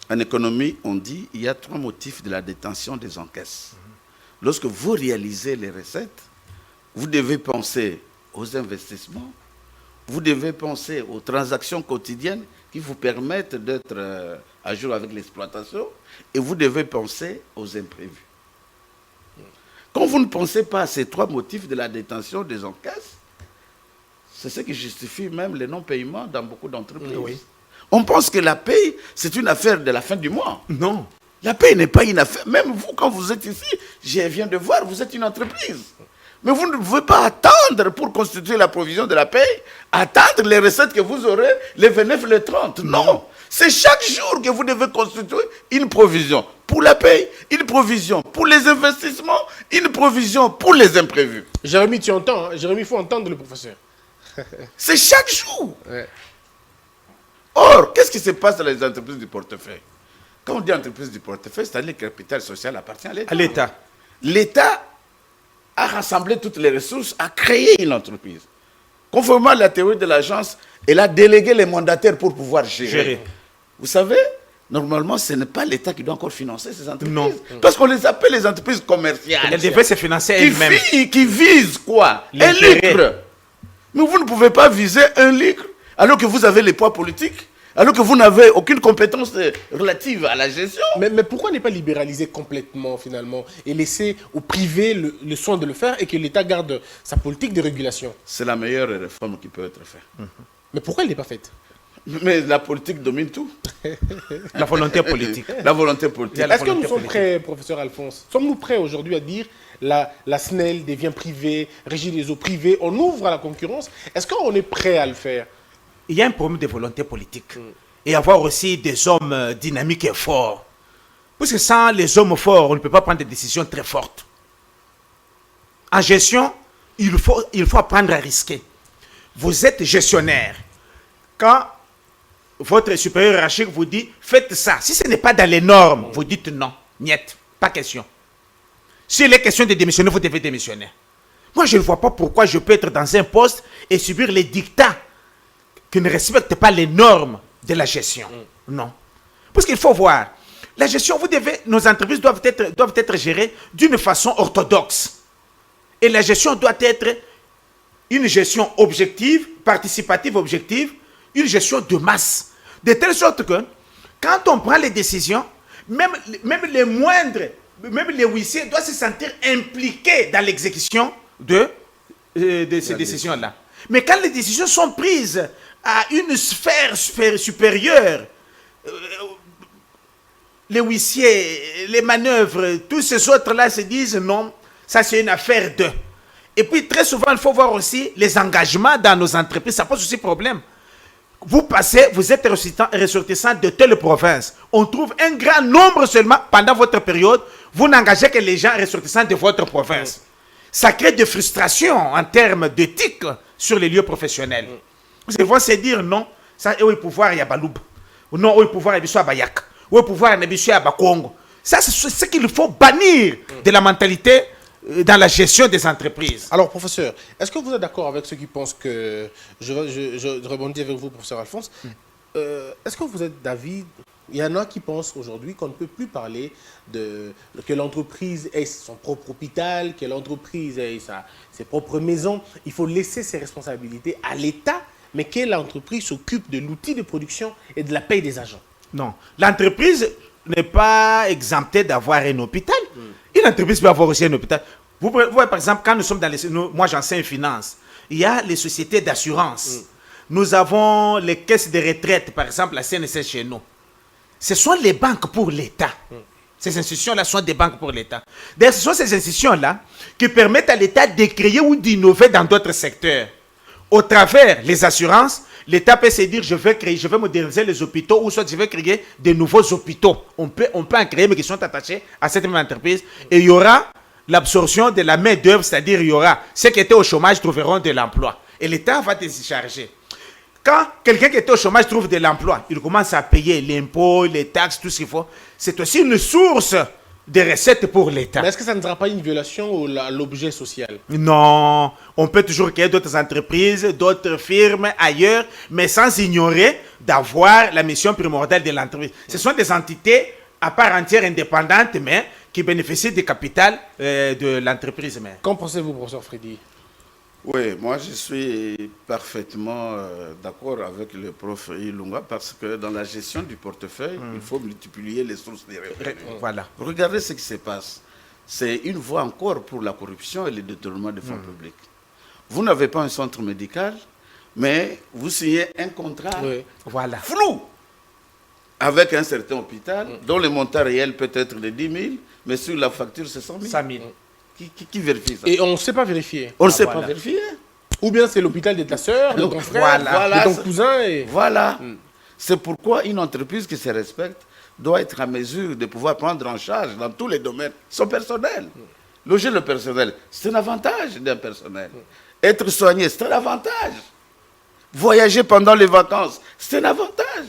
en économie, on dit qu'il y a 3 motifs de la détention des encaisses. Lorsque vous réalisez les recettes, vous devez penser aux investissements, vous devez penser aux transactions quotidiennes qui vous permettent d'être à jour avec l'exploitation, et vous devez penser aux imprévus. Quand vous ne pensez pas à ces 3 motifs de la détention des encaisses, C'est ce qui justifie même les non-paiements dans beaucoup d'entreprises. Oui. On pense que la paye, c'est une affaire de la fin du mois. Non. La paye n'est pas une affaire. Même vous, quand vous êtes ici, je viens de voir, vous êtes une entreprise. Mais vous ne pouvez pas attendre pour constituer la provision de la paye, attendre les recettes que vous aurez les 29 et les 30. Non. C'est chaque jour que vous devez constituer une provision pour la paye, une provision pour les investissements, une provision pour les imprévus. Jérémy, tu entends, hein? Jérémy, il faut entendre le professeur. C'est chaque jour. Ouais. Or, qu'est-ce qui se passe dans les entreprises du portefeuille? Quand on dit entreprise du portefeuille, c'est-à-dire que le capital social appartient à l'État. À l'État. L'État a rassemblé toutes les ressources, a créé une entreprise. Conformément à la théorie de l'agence, elle a délégué les mandataires pour pouvoir gérer. Vous savez, normalement, ce n'est pas l'État qui doit encore financer ces entreprises. Non. Parce qu'on les appelle les entreprises commerciales. Elle devait se financer elle-même. Qui visent quoi? Un L'intérêt. lucre. Mais vous ne pouvez pas viser un lucre alors que vous avez les poids politiques, alors que vous n'avez aucune compétence relative à la gestion. Mais pourquoi ne pas libéraliser complètement, finalement, et laisser au privé le soin de le faire et que l'État garde sa politique de régulation? C'est la meilleure réforme qui peut être faite. Mais pourquoi elle n'est pas faite? Mais la politique domine tout. La volonté politique. La volonté politique. La Est-ce que nous volonté sommes politique. prêts, professeur Alphonse? Sommes-nous prêts aujourd'hui à dire la SNEL devient privée, Régie des eaux privées, on ouvre à la concurrence? Est-ce qu'on est prêt à le faire? Il y a un problème de volonté politique. Et avoir aussi des hommes dynamiques et forts. Parce que sans les hommes forts, on ne peut pas prendre des décisions très fortes. En gestion, il faut apprendre à risquer. Vous êtes gestionnaire. Quand votre supérieur hiérarchique vous dit « faites ça », si ce n'est pas dans les normes, vous dites non, niet, pas question. S'il est question de démissionner, vous devez démissionner. Moi, je ne vois pas pourquoi je peux être dans un poste et subir les dictats qui ne respectent pas les normes de la gestion. Non. Parce qu'il faut voir, la gestion, nos entreprises doivent être gérées d'une façon orthodoxe. Et la gestion doit être une gestion objective, participative objective, une gestion de masse. De telle sorte que, quand on prend les décisions, même les moindres, même les huissiers doivent se sentir impliqués dans l'exécution de ces décisions-là. Mais quand les décisions sont prises à une sphère supérieure, les huissiers, les manœuvres, tous ces autres-là se disent non, ça c'est une affaire d'eux. Et puis très souvent, il faut voir aussi les engagements dans nos entreprises, ça pose aussi problème. Vous êtes ressortissant de telle province. On trouve un grand nombre seulement pendant votre période. Vous n'engagez que les gens ressortissants de votre province. Ça crée des frustrations en termes d'éthique sur les lieux professionnels. Ils vont se dire non, ça est au pouvoir, il y a Baloub. Non, au pouvoir, il y a Bayak. Au pouvoir, il y a Bakongo. Ça, c'est ce qu'il faut bannir de la mentalité dans la gestion des entreprises. Alors, professeur, est-ce que vous êtes d'accord avec ceux qui pensent que... Je rebondis avec vous, professeur Alphonse. Est-ce que vous êtes d'avis... Il y en a qui pensent aujourd'hui qu'on ne peut plus parler que l'entreprise ait son propre hôpital, que l'entreprise ait ses propres maisons. Il faut laisser ses responsabilités à l'État, mais que l'entreprise s'occupe de l'outil de production et de la paie des agents. Non. L'entreprise n'est pas exemptée d'avoir un hôpital. Une entreprise peut avoir aussi un hôpital. Vous voyez, par exemple, quand nous sommes dans moi, j'enseigne finance. Il y a les sociétés d'assurance. Nous avons les caisses de retraite, par exemple, la CNSS chez nous. Ce sont les banques pour l'État. Ces institutions-là sont des banques pour l'État. D'ailleurs, ce sont ces institutions-là qui permettent à l'État de créer ou d'innover dans d'autres secteurs. Au travers les assurances, l'État peut se dire je vais moderniser les hôpitaux ou soit je vais créer de nouveaux hôpitaux. On peut en créer, mais qui sont attachés à cette même entreprise. Et il y aura l'absorption de la main-d'œuvre, c'est-à-dire il y aura ceux qui étaient au chômage trouveront de l'emploi. Et l'État va décharger. Quand quelqu'un qui était au chômage trouve de l'emploi, il commence à payer l'impôt, les taxes, tout ce qu'il faut. C'est aussi une source de recettes pour l'État. Mais est-ce que ça ne sera pas une violation à l'objet social? Non, on peut toujours créer d'autres entreprises, d'autres firmes ailleurs, mais sans ignorer d'avoir la mission primordiale de l'entreprise. Ce sont des entités à part entière indépendantes, mais qui bénéficient du capital de l'entreprise. Qu'en pensez-vous, professeur Freddy? Oui, moi je suis parfaitement d'accord avec le prof Ilunga parce que dans la gestion du portefeuille, il faut multiplier les sources des revenus. Voilà. Regardez ce qui se passe. C'est une voie encore pour la corruption et le détournement des fonds publics. Vous n'avez pas un centre médical, Mais vous signez un contrat Voilà. flou avec un certain hôpital dont le montant réel peut être de 10 000, mais sur la facture, c'est 100 000. 100 000. Qui vérifie ça? Et on ne sait pas vérifier. On ne sait voilà. pas vérifier. Ou bien c'est l'hôpital de ta sœur, de ton frère, Voilà. de ton cousin. Et... Voilà. C'est pourquoi une entreprise qui se respecte doit être en mesure de pouvoir prendre en charge dans tous les domaines son personnel. Loger le personnel, c'est un avantage d'un personnel. Être soigné, c'est un avantage. Voyager pendant les vacances, c'est un avantage.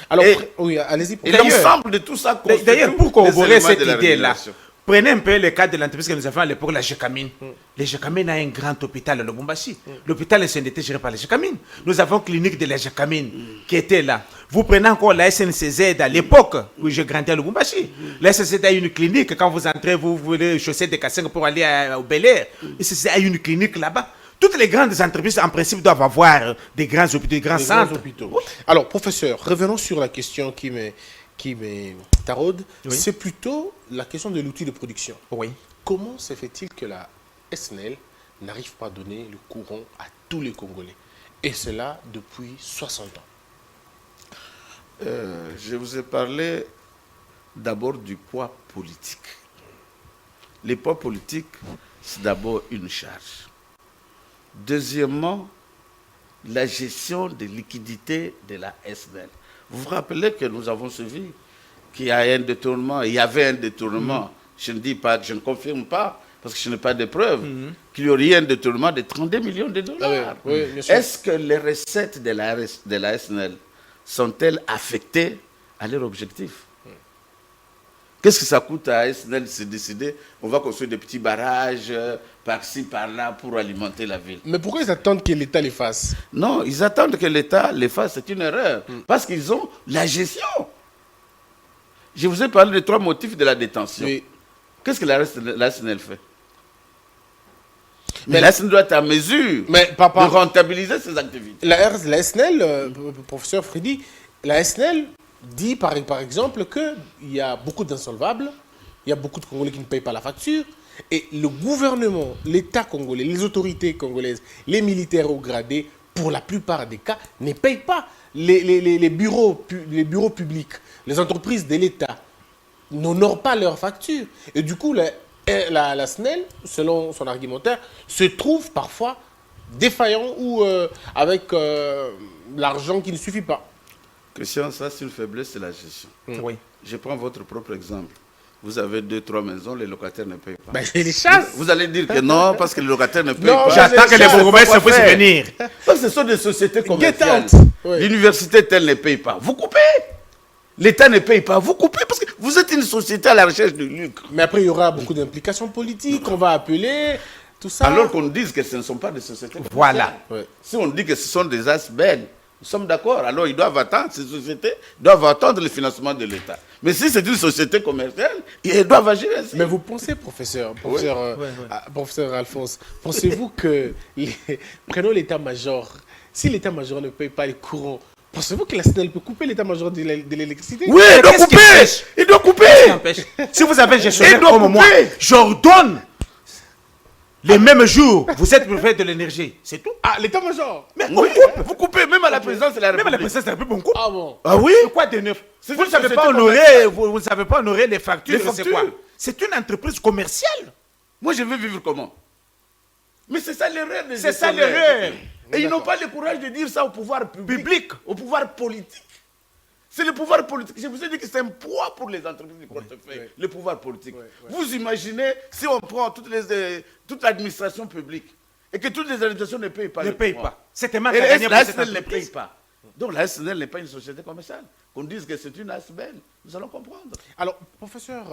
Alors, Et- oui, allez-y. Et D'ailleurs- l'ensemble de tout ça constitue D'ailleurs, pour les corroborer éléments cette de la idée-là, régulation. prenez un peu le cas de l'entreprise que nous avons à l'époque, la Gécamine. La Gécamine a un grand hôpital à Lubumbashi. L'hôpital est était géré par la Gécamine. Nous avons une clinique de la Gécamine qui était là. Vous prenez encore la SNCZ à l'époque où je grandis à Lubumbashi. La SNCZ a une clinique. Quand vous entrez, vous voulez chausser des cassins pour aller au Bel Air. La SNCZ a une clinique là-bas. Toutes les grandes entreprises, en principe, doivent avoir des grands hôpitaux, des grands Des grands centres. hôpitaux. Alors, professeur, revenons sur la question qui me taraude. Oui. C'est plutôt la question de l'outil de production. Oui. Comment se fait-il que la SNEL n'arrive pas à donner le courant à tous les Congolais? Et cela depuis 60 ans. Je vous ai parlé d'abord du poids politique. Le poids politique, c'est d'abord une charge. Deuxièmement, la gestion des liquidités de la SNEL. Vous vous rappelez que nous avons suivi qu'il y a un détournement, il y avait un détournement. Je ne dis pas, je ne confirme pas, parce que je n'ai pas de preuves, qu'il y aurait un détournement de 32 millions de dollars. Ah oui, bien sûr. Est-ce que les recettes de la SNEL sont-elles affectées à leur objectif? Qu'est-ce que ça coûte à SNEL de se décider, on va construire des petits barrages par-ci, par-là pour alimenter la ville? Mais pourquoi ils attendent que l'État les fasse? Non, ils attendent que l'État les fasse, c'est une erreur. Parce qu'ils ont la gestion. Je vous ai parlé des 3 motifs de la détention. Oui. Qu'est-ce que la SNEL fait? Mais Mais la SNEL doit être en mesure Mais papa, de rentabiliser ses activités. la SNEL, professeur Freddy, la SNEL dit par exemple qu'il y a beaucoup d'insolvables, il y a beaucoup de Congolais qui ne payent pas la facture, et le gouvernement, l'État congolais, les autorités congolaises, les militaires haut gradés, pour la plupart des cas, ne payent pas les bureaux publics, les entreprises de l'État n'honorent pas leurs factures. Et du coup, la SNEL, selon son argumentaire, se trouve parfois défaillant ou avec l'argent qui ne suffit pas. Christian, ça c'est une faiblesse, c'est la gestion. Oui. Je prends votre propre exemple. Vous avez 2-3 maisons, les locataires ne payent pas. Ben, je les chasse. Vous allez dire que non, parce que les locataires ne payent Non, pas. J'attends que les Ça, bourgmestres faut pas puissent faire. venir. Parce que ce sont des sociétés commerciales. Get out. Ouais. L'université telle ne paye pas. Vous coupez. L'État ne paye pas. Vous coupez parce que vous êtes une société à la recherche de lucre. Mais après, il y aura beaucoup d'implications politiques, on va appeler, tout ça. Alors qu'on dise que ce ne sont pas des sociétés commerciales. Voilà. Ouais. Si on dit que ce sont des asbels, nous sommes d'accord. Alors ils doivent attendre, ces sociétés doivent attendre le financement de l'État. Mais si c'est une société commerciale, ils doivent agir ainsi. Mais vous pensez, professeur professeur Alphonse, pensez-vous que, prenons l'état-major, si l'état-major ne paye pas les courants, pensez-vous que la SNEL peut couper l'état-major de l'électricité? Oui, il doit Qu'est-ce qui couper. empêche? Il doit couper. Qui empêche? Si vous avez un gestionnaire Il doit comme moi, couper. j'ordonne les mêmes jours, vous êtes préfet de l'énergie, c'est tout. Ah, l'état-major. Mais Oui, vous coupez, même à la présidence de la même à la République. présidence de la République, on coupe. Ah bon. Ah oui. Quoi de neuf? C'est Vous ne une savez société pas honorer, commerciale. vous ne savez pas honorer les factures. Les C'est quoi? factures. C'est une entreprise commerciale. Moi, je veux vivre comment? Mais c'est ça l'erreur des C'est ça gestionnaires. l'erreur. Et ils n'ont pas le courage de dire ça au pouvoir public, au pouvoir politique. C'est le pouvoir politique. Je vous ai dit que c'est un poids pour les entreprises du portefeuille, le pouvoir politique. Vous imaginez si on prend toute l'administration publique et que toutes les administrations ne payent pas. Ne le paye courant. pas. C'est tellement Et gagné la pour cette SNEL ne paye entreprise. pas. Donc la SNEL n'est pas une société commerciale. Qu'on dise que c'est une ASBL, nous allons comprendre. Alors, professeur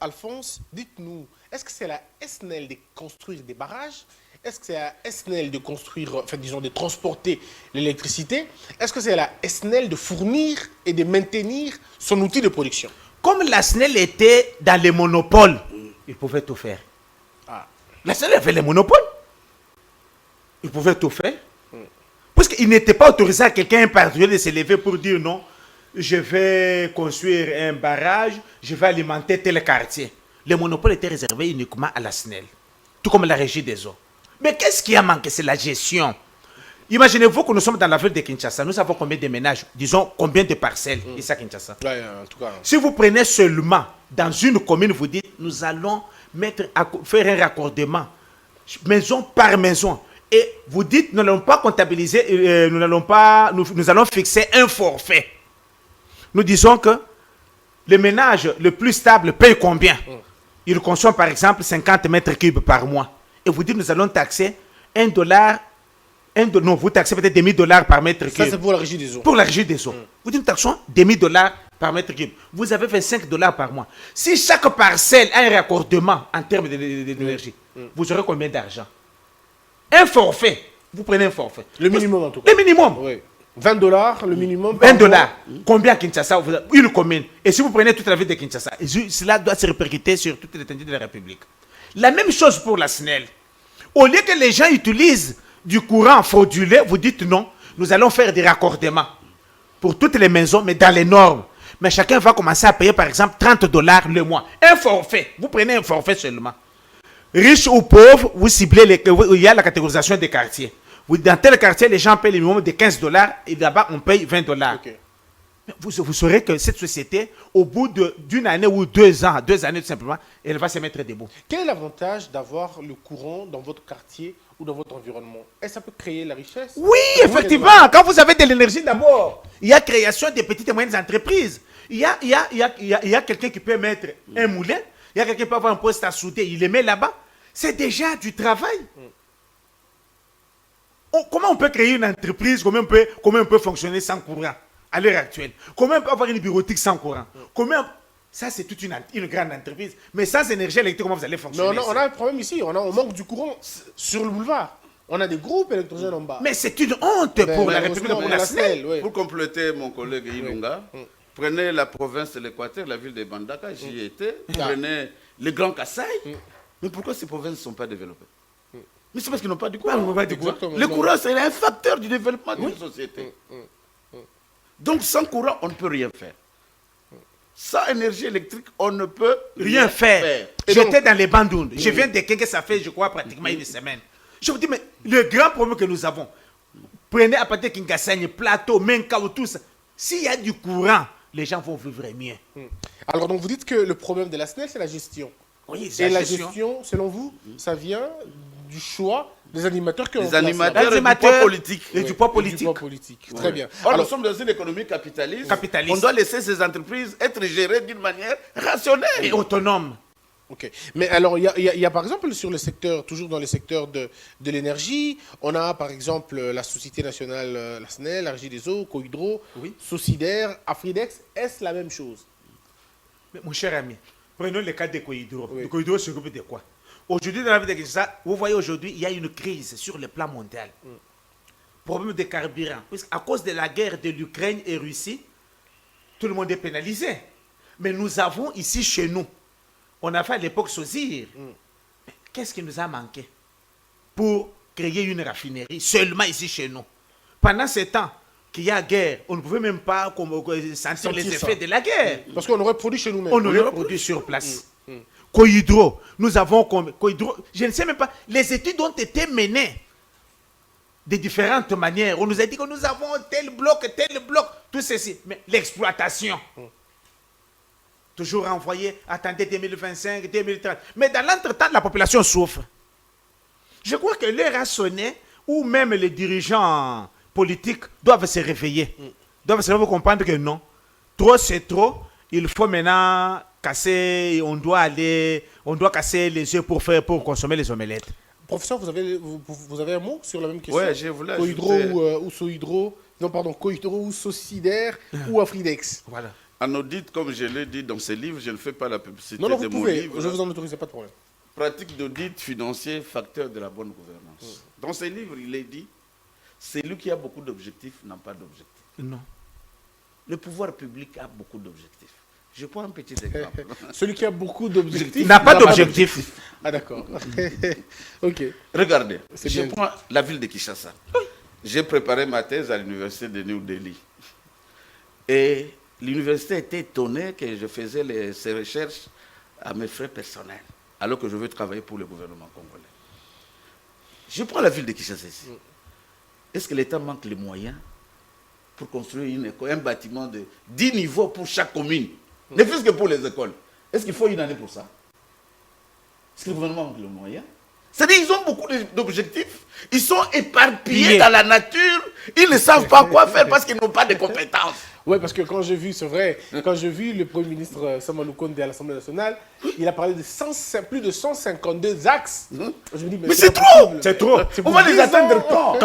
Alphonse, dites-nous, est-ce que c'est la SNEL de construire des barrages? Est-ce que c'est la SNEL de construire, enfin disons, de transporter l'électricité? Est-ce que c'est la SNEL de fournir et de maintenir son outil de production? Comme la SNEL était dans les monopoles, il pouvait tout faire. Ah. La SNEL avait les monopoles. Il pouvait tout faire. Puisqu'il n'était pas autorisé à quelqu'un, un particulier, de se lever pour dire non, je vais construire un barrage, je vais alimenter tel quartier. Les monopoles étaient réservés uniquement à la SNEL, tout comme la régie des eaux. Mais qu'est-ce qui a manqué? C'est la gestion. Imaginez-vous que nous sommes dans la ville de Kinshasa. Nous savons combien de ménages, disons combien de parcelles ici à Kinshasa. Ouais, en tout cas. Si vous prenez seulement dans une commune, vous dites, nous allons faire un raccordement, maison par maison. Et vous dites, nous n'allons pas comptabiliser, nous allons fixer un forfait. Nous disons que le ménage le plus stable paye combien? Il consomme par exemple 50 mètres cubes par mois. Et vous dites, nous allons taxer $1. Non, vous taxez peut-être $1000 par mètre cube. Ça, c'est pour la régie des eaux. Pour la régie des eaux. Vous dites, nous taxons $1000 par mètre cube. Vous avez $25 par mois. Si chaque parcelle a un raccordement en termes d'énergie, vous aurez combien d'argent? Un forfait. Vous prenez un forfait. Le minimum, en tout cas. Le minimum. Oui. $20, le minimum. $20. Combien à Kinshasa? Une commune. Et si vous prenez toute la ville de Kinshasa, cela doit se répercuter sur toute l'étendue de la République. La même chose pour la SNEL. Au lieu que les gens utilisent du courant frauduleux, vous dites non, nous allons faire des raccordements pour toutes les maisons, mais dans les normes. Mais chacun va commencer à payer par exemple $30 le mois. Un forfait. Vous prenez un forfait seulement. Riche ou pauvre, vous ciblez il y a la catégorisation des quartiers. Dans tel quartier, les gens payent le minimum de $15 et là-bas, on paye $20. Ok. Vous saurez que cette société, au bout d'une année ou 2 ans, 2 années tout simplement, elle va se mettre debout. Quel est l'avantage d'avoir le courant dans votre quartier ou dans votre environnement? Est-ce que ça peut créer la richesse? Oui, effectivement. Quand vous avez de l'énergie d'abord, il y a création des petites et moyennes entreprises. Il y a quelqu'un qui peut mettre un moulin, il y a quelqu'un qui peut avoir un poste à souder, il le met là-bas. C'est déjà du travail. Comment on peut créer une entreprise? Comment on peut fonctionner sans courant à l'heure actuelle? Comment on peut avoir une bureautique sans courant? Ça, c'est toute une grande entreprise. Mais sans énergie électrique, comment vous allez fonctionner? Non, on a un problème ici. On manque du courant sur le boulevard. On a des groupes électrogènes en bas. Mais c'est une honte pour la République, pour la SNEL. Oui. Pour compléter mon collègue Ilunga, prenez la province de l'Équateur, la ville de Bandaka, j'y étais. Prenez le Grand Kassai. Mais pourquoi ces provinces ne sont pas développées? Mais c'est parce qu'ils n'ont pas du courant. Le courant, c'est un facteur du développement d'une société. Donc sans courant, on ne peut rien faire. Sans énergie électrique, on ne peut Rien faire. J'étais dans les bandounes. Je viens de quelqu'un, ça fait, je crois, pratiquement une semaine. Je vous dis, mais le grand problème que nous avons, prenez à partir de Kingasagne, Plateau, Menkao, tout ça. S'il y a du courant, les gens vont vivre mieux. Alors, donc, vous dites que le problème de la SNEL, c'est la gestion. Oui, Et la gestion, selon vous, ça vient du choix des animateurs que Les animateurs et du poids politique. Et du poids politique. Très bien. Or, Alors, nous sommes dans une économie capitaliste. Capitaliste. On doit laisser ces entreprises être gérées d'une manière rationnelle. Et autonome. ok. Mais alors, il y a par exemple sur le secteur, toujours dans le secteur de l'énergie, on a par exemple la Société nationale, la SNEL, la Régie des eaux, Cohydro, Oui. Socider, Afridex. Est-ce la même chose? Mais mon cher ami, prenons le cas de Cohydro. Oui. Le Cohydro s'occupe de quoi? Aujourd'hui, dans la vie de Kinshasa, vous voyez aujourd'hui, il y a une crise sur le plan mondial. Problème de carburant. À cause de la guerre de l'Ukraine et Russie, tout le monde est pénalisé. Mais nous avons ici chez nous, on a fait à l'époque Sozir. Mais qu'est-ce qui nous a manqué pour créer une raffinerie seulement ici chez nous? Pendant ce temps qu'il y a guerre, on ne pouvait même pas sentir les effets de la guerre. Parce qu'on aurait produit chez nous-mêmes. On aurait produit sur place. Cohydro, nous avons Cohydro, je ne sais même pas, les études ont été menées de différentes manières. On nous a dit que nous avons tel bloc, tout ceci. Mais l'exploitation, toujours envoyé, attendez 2025, 2030. Mais dans l'entretemps, la population souffre. Je crois que l'heure a sonné où même les dirigeants politiques doivent se réveiller. Doivent se comprendre que non, trop c'est trop. Il faut maintenant casser, on doit casser les œufs pour consommer les omelettes. Professeur, vous avez un mot sur la même question? Ouais, je voulais Cohydro ajouter- ou Sohydro, non pardon, Cohydro ou Socider ou Afridex. Voilà. En audit, comme je l'ai dit dans ce livre, je ne fais pas la publicité Non, de vous mon pouvez, livre. je vous en autorise, pas de problème. Pratique d'audit financier, facteur de la bonne gouvernance. Dans ce livre, il est dit, celui qui a beaucoup d'objectifs n'a pas d'objectifs. Non. Le pouvoir public a beaucoup d'objectifs. Je prends un petit exemple. Celui qui a beaucoup d'objectifs Il n'a pas d'objectif. Ah d'accord. Ok. Regardez, C'est je bien. prends la ville de Kinshasa. J'ai préparé ma thèse à l'université de New Delhi. Et l'université était étonnée que je faisais ces recherches à mes frais personnels, alors que je veux travailler pour le gouvernement congolais. Je prends la ville de Kinshasa ici. est-ce que l'État manque les moyens pour construire un bâtiment de 10 niveaux pour chaque commune, ne fût-ce que pour les écoles? Est-ce qu'il faut une année pour ça? Est-ce que le gouvernement manque les moyens? C'est-à-dire qu'ils ont beaucoup d'objectifs, ils sont éparpillés dans la nature, ils ne savent pas quoi faire parce qu'ils n'ont pas de compétences. Oui, parce que quand j'ai vu, c'est vrai, quand j'ai vu le Premier ministre Samanou Kondé à l'Assemblée nationale, il a parlé de plus de 152 axes. Je me dis, Mais c'est trop! C'est trop. On va les atteindre quand?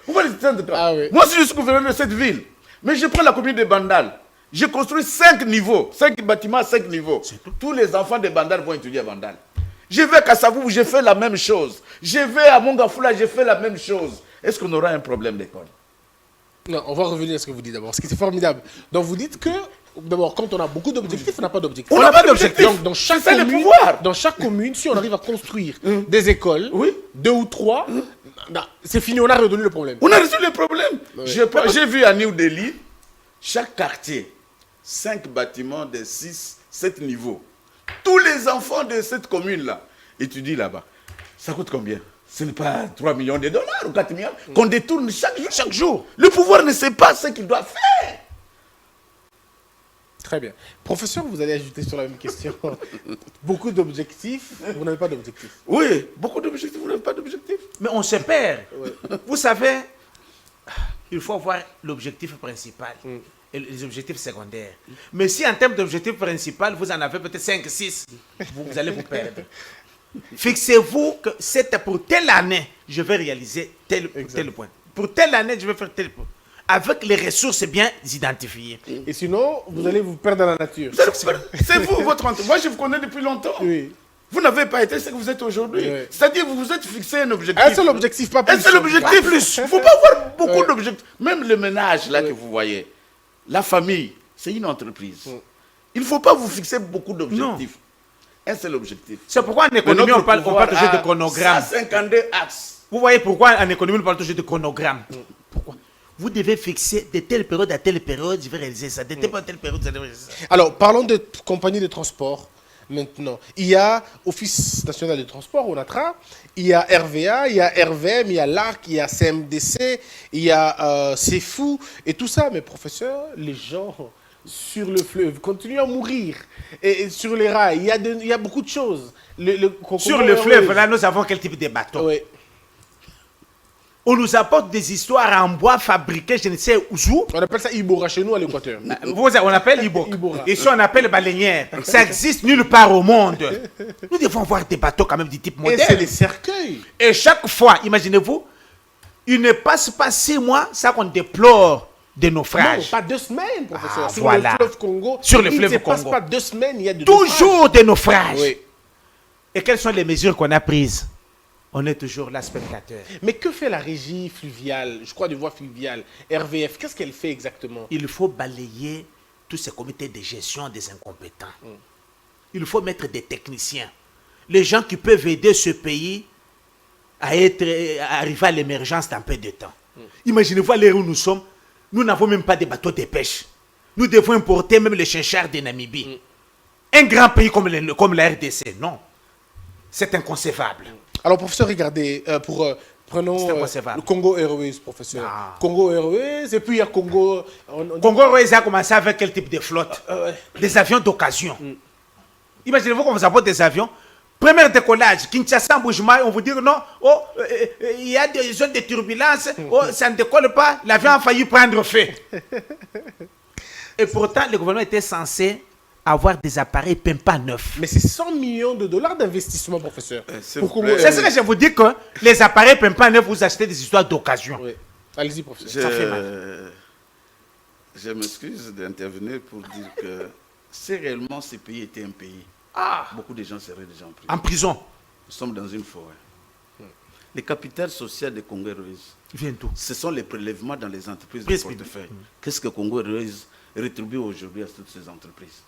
On va les atteindre quand? Ah oui. Moi, si je suis gouverneur de cette ville, mais je prends la commune de Bandal, j'ai construit 5 niveaux, 5 bâtiments, 5 niveaux. Tous les enfants de Bandal vont étudier à Bandal. Je vais à Kassavou, j'ai fait la même chose. Je vais à Mongafoula, j'ai fait la même chose. Est-ce qu'on aura un problème d'école? Non, on va revenir à ce que vous dites d'abord, ce qui est formidable. Donc vous dites que, d'abord, quand on a beaucoup d'objectifs, on n'a pas d'objectifs. On n'a pas d'objectifs. Donc dans chaque C'est ça, le commune, pouvoir. dans chaque commune, si on arrive à construire des écoles, Oui. 2 ou 3, c'est fini, on a résolu le problème. On a résolu le problème. Oui. J'ai vu à New Delhi, chaque quartier, 5 bâtiments de 6, 7 niveaux. Tous les enfants de cette commune-là étudient là-bas. Ça coûte combien? Ce n'est pas 3 millions de dollars ou 4 millions qu'on détourne chaque jour. Le pouvoir ne sait pas ce qu'il doit faire. Très bien. Professeur, vous allez ajouter sur la même question. Beaucoup d'objectifs, vous n'avez pas d'objectifs. Oui, beaucoup d'objectifs, vous n'avez pas d'objectifs. Mais on se perd. Vous savez, il faut avoir l'objectif principal et les objectifs secondaires. Mais si en termes d'objectif principal, vous en avez peut-être 5, 6, vous allez vous perdre. Fixez-vous que c'est pour telle année, je vais réaliser tel point. Pour telle année, je vais faire tel point. Avec les ressources bien identifiées. Et sinon, vous allez vous perdre dans la nature. C'est vous, votre entourage. Moi, je vous connais depuis longtemps. Oui. Vous n'avez pas été ce que vous êtes aujourd'hui. Oui. C'est-à-dire que vous vous êtes fixé un objectif. Un seul objectif, pas plus. Un seul objectif. Il ne faut pas avoir beaucoup d'objectifs. Même le ménage là que vous voyez, la famille, c'est une entreprise. Il ne faut pas vous fixer beaucoup d'objectifs. Un seul objectif. C'est pourquoi en économie, on parle toujours de chronogramme. 152 axes. Vous voyez pourquoi en économie, on parle toujours de chronogramme. Pourquoi? Vous devez fixer de telle période à telle période, je vais réaliser ça. De telle période à telle période, je vais réaliser ça. Alors, parlons de compagnies de transport maintenant. Il y a Office national de transport, ONATRA, il y a RVA, il y a RVM, il y a l'ARC, il y a CMDC, il y a CFU et tout ça. Mais professeur, les gens sur le fleuve continuent à mourir. Et sur les rails, il y a beaucoup de choses. Sur le fleuve, là, nous avons quel type de bateau? Oui. On nous apporte des histoires en bois fabriquées, je ne sais où. On appelle ça Ibora chez nous à l'Équateur. On appelle Ibora. Ici, on appelle baleinière. Ça existe nulle part au monde. Nous devons avoir des bateaux quand même du type Et moderne. c'est les cercueils. Et chaque fois, imaginez-vous, il ne passe pas 6 mois sans qu'on déplore des Non, naufrages. pas 2 semaines, professeur. Ah, sur voilà. le fleuve Congo, Sur le il fleuve ne se passe Congo. pas 2 semaines, il y a de Toujours des naufrages. Oui. Et quelles sont les mesures qu'on a prises? On est toujours là, spectateur. Mais que fait la régie fluviale, je crois de voie fluviale, RVF, qu'est-ce qu'elle fait exactement? Il faut balayer tous ces comités de gestion des incompétents. Il faut mettre des techniciens. Les gens qui peuvent aider ce pays à arriver à l'émergence dans peu de temps. Imaginez-vous à l'heure où nous sommes, nous n'avons même pas de bateaux de pêche. Nous devons importer même les chinchards de Namibie. Un grand pays comme la RDC, non. C'est inconcevable. Alors, professeur, regardez, prenons le Congo Airways, professeur. Ah. Congo Airways, et puis il y a Congo... Congo Airways a commencé avec quel type de flotte? Des avions d'occasion. Imaginez-vous qu'on vous apporte des avions. Premier décollage, Kinshasa, Mbujimayi, on vous dit non, il y a des zones de turbulence, ça ne décolle pas, l'avion a failli prendre feu. Et pourtant, le gouvernement était censé avoir des appareils Pempa neufs. Mais c'est 100 millions de dollars d'investissement, professeur. s'il pour vous Congo plaît. C'est ce que je vous dis, que les appareils Pempa neufs, vous achetez des histoires d'occasion. Oui. Allez-y, professeur. Ça fait mal. Je m'excuse d'intervenir pour dire que si réellement ce pays était un pays, beaucoup de gens seraient déjà en prison. En prison. Nous sommes dans une forêt. Les capitales sociales de Congo Airways, Vient tout. ce sont les prélèvements dans les entreprises de Yes, portefeuille. Qu'est-ce que Congo Airways rétribue aujourd'hui à toutes ces entreprises?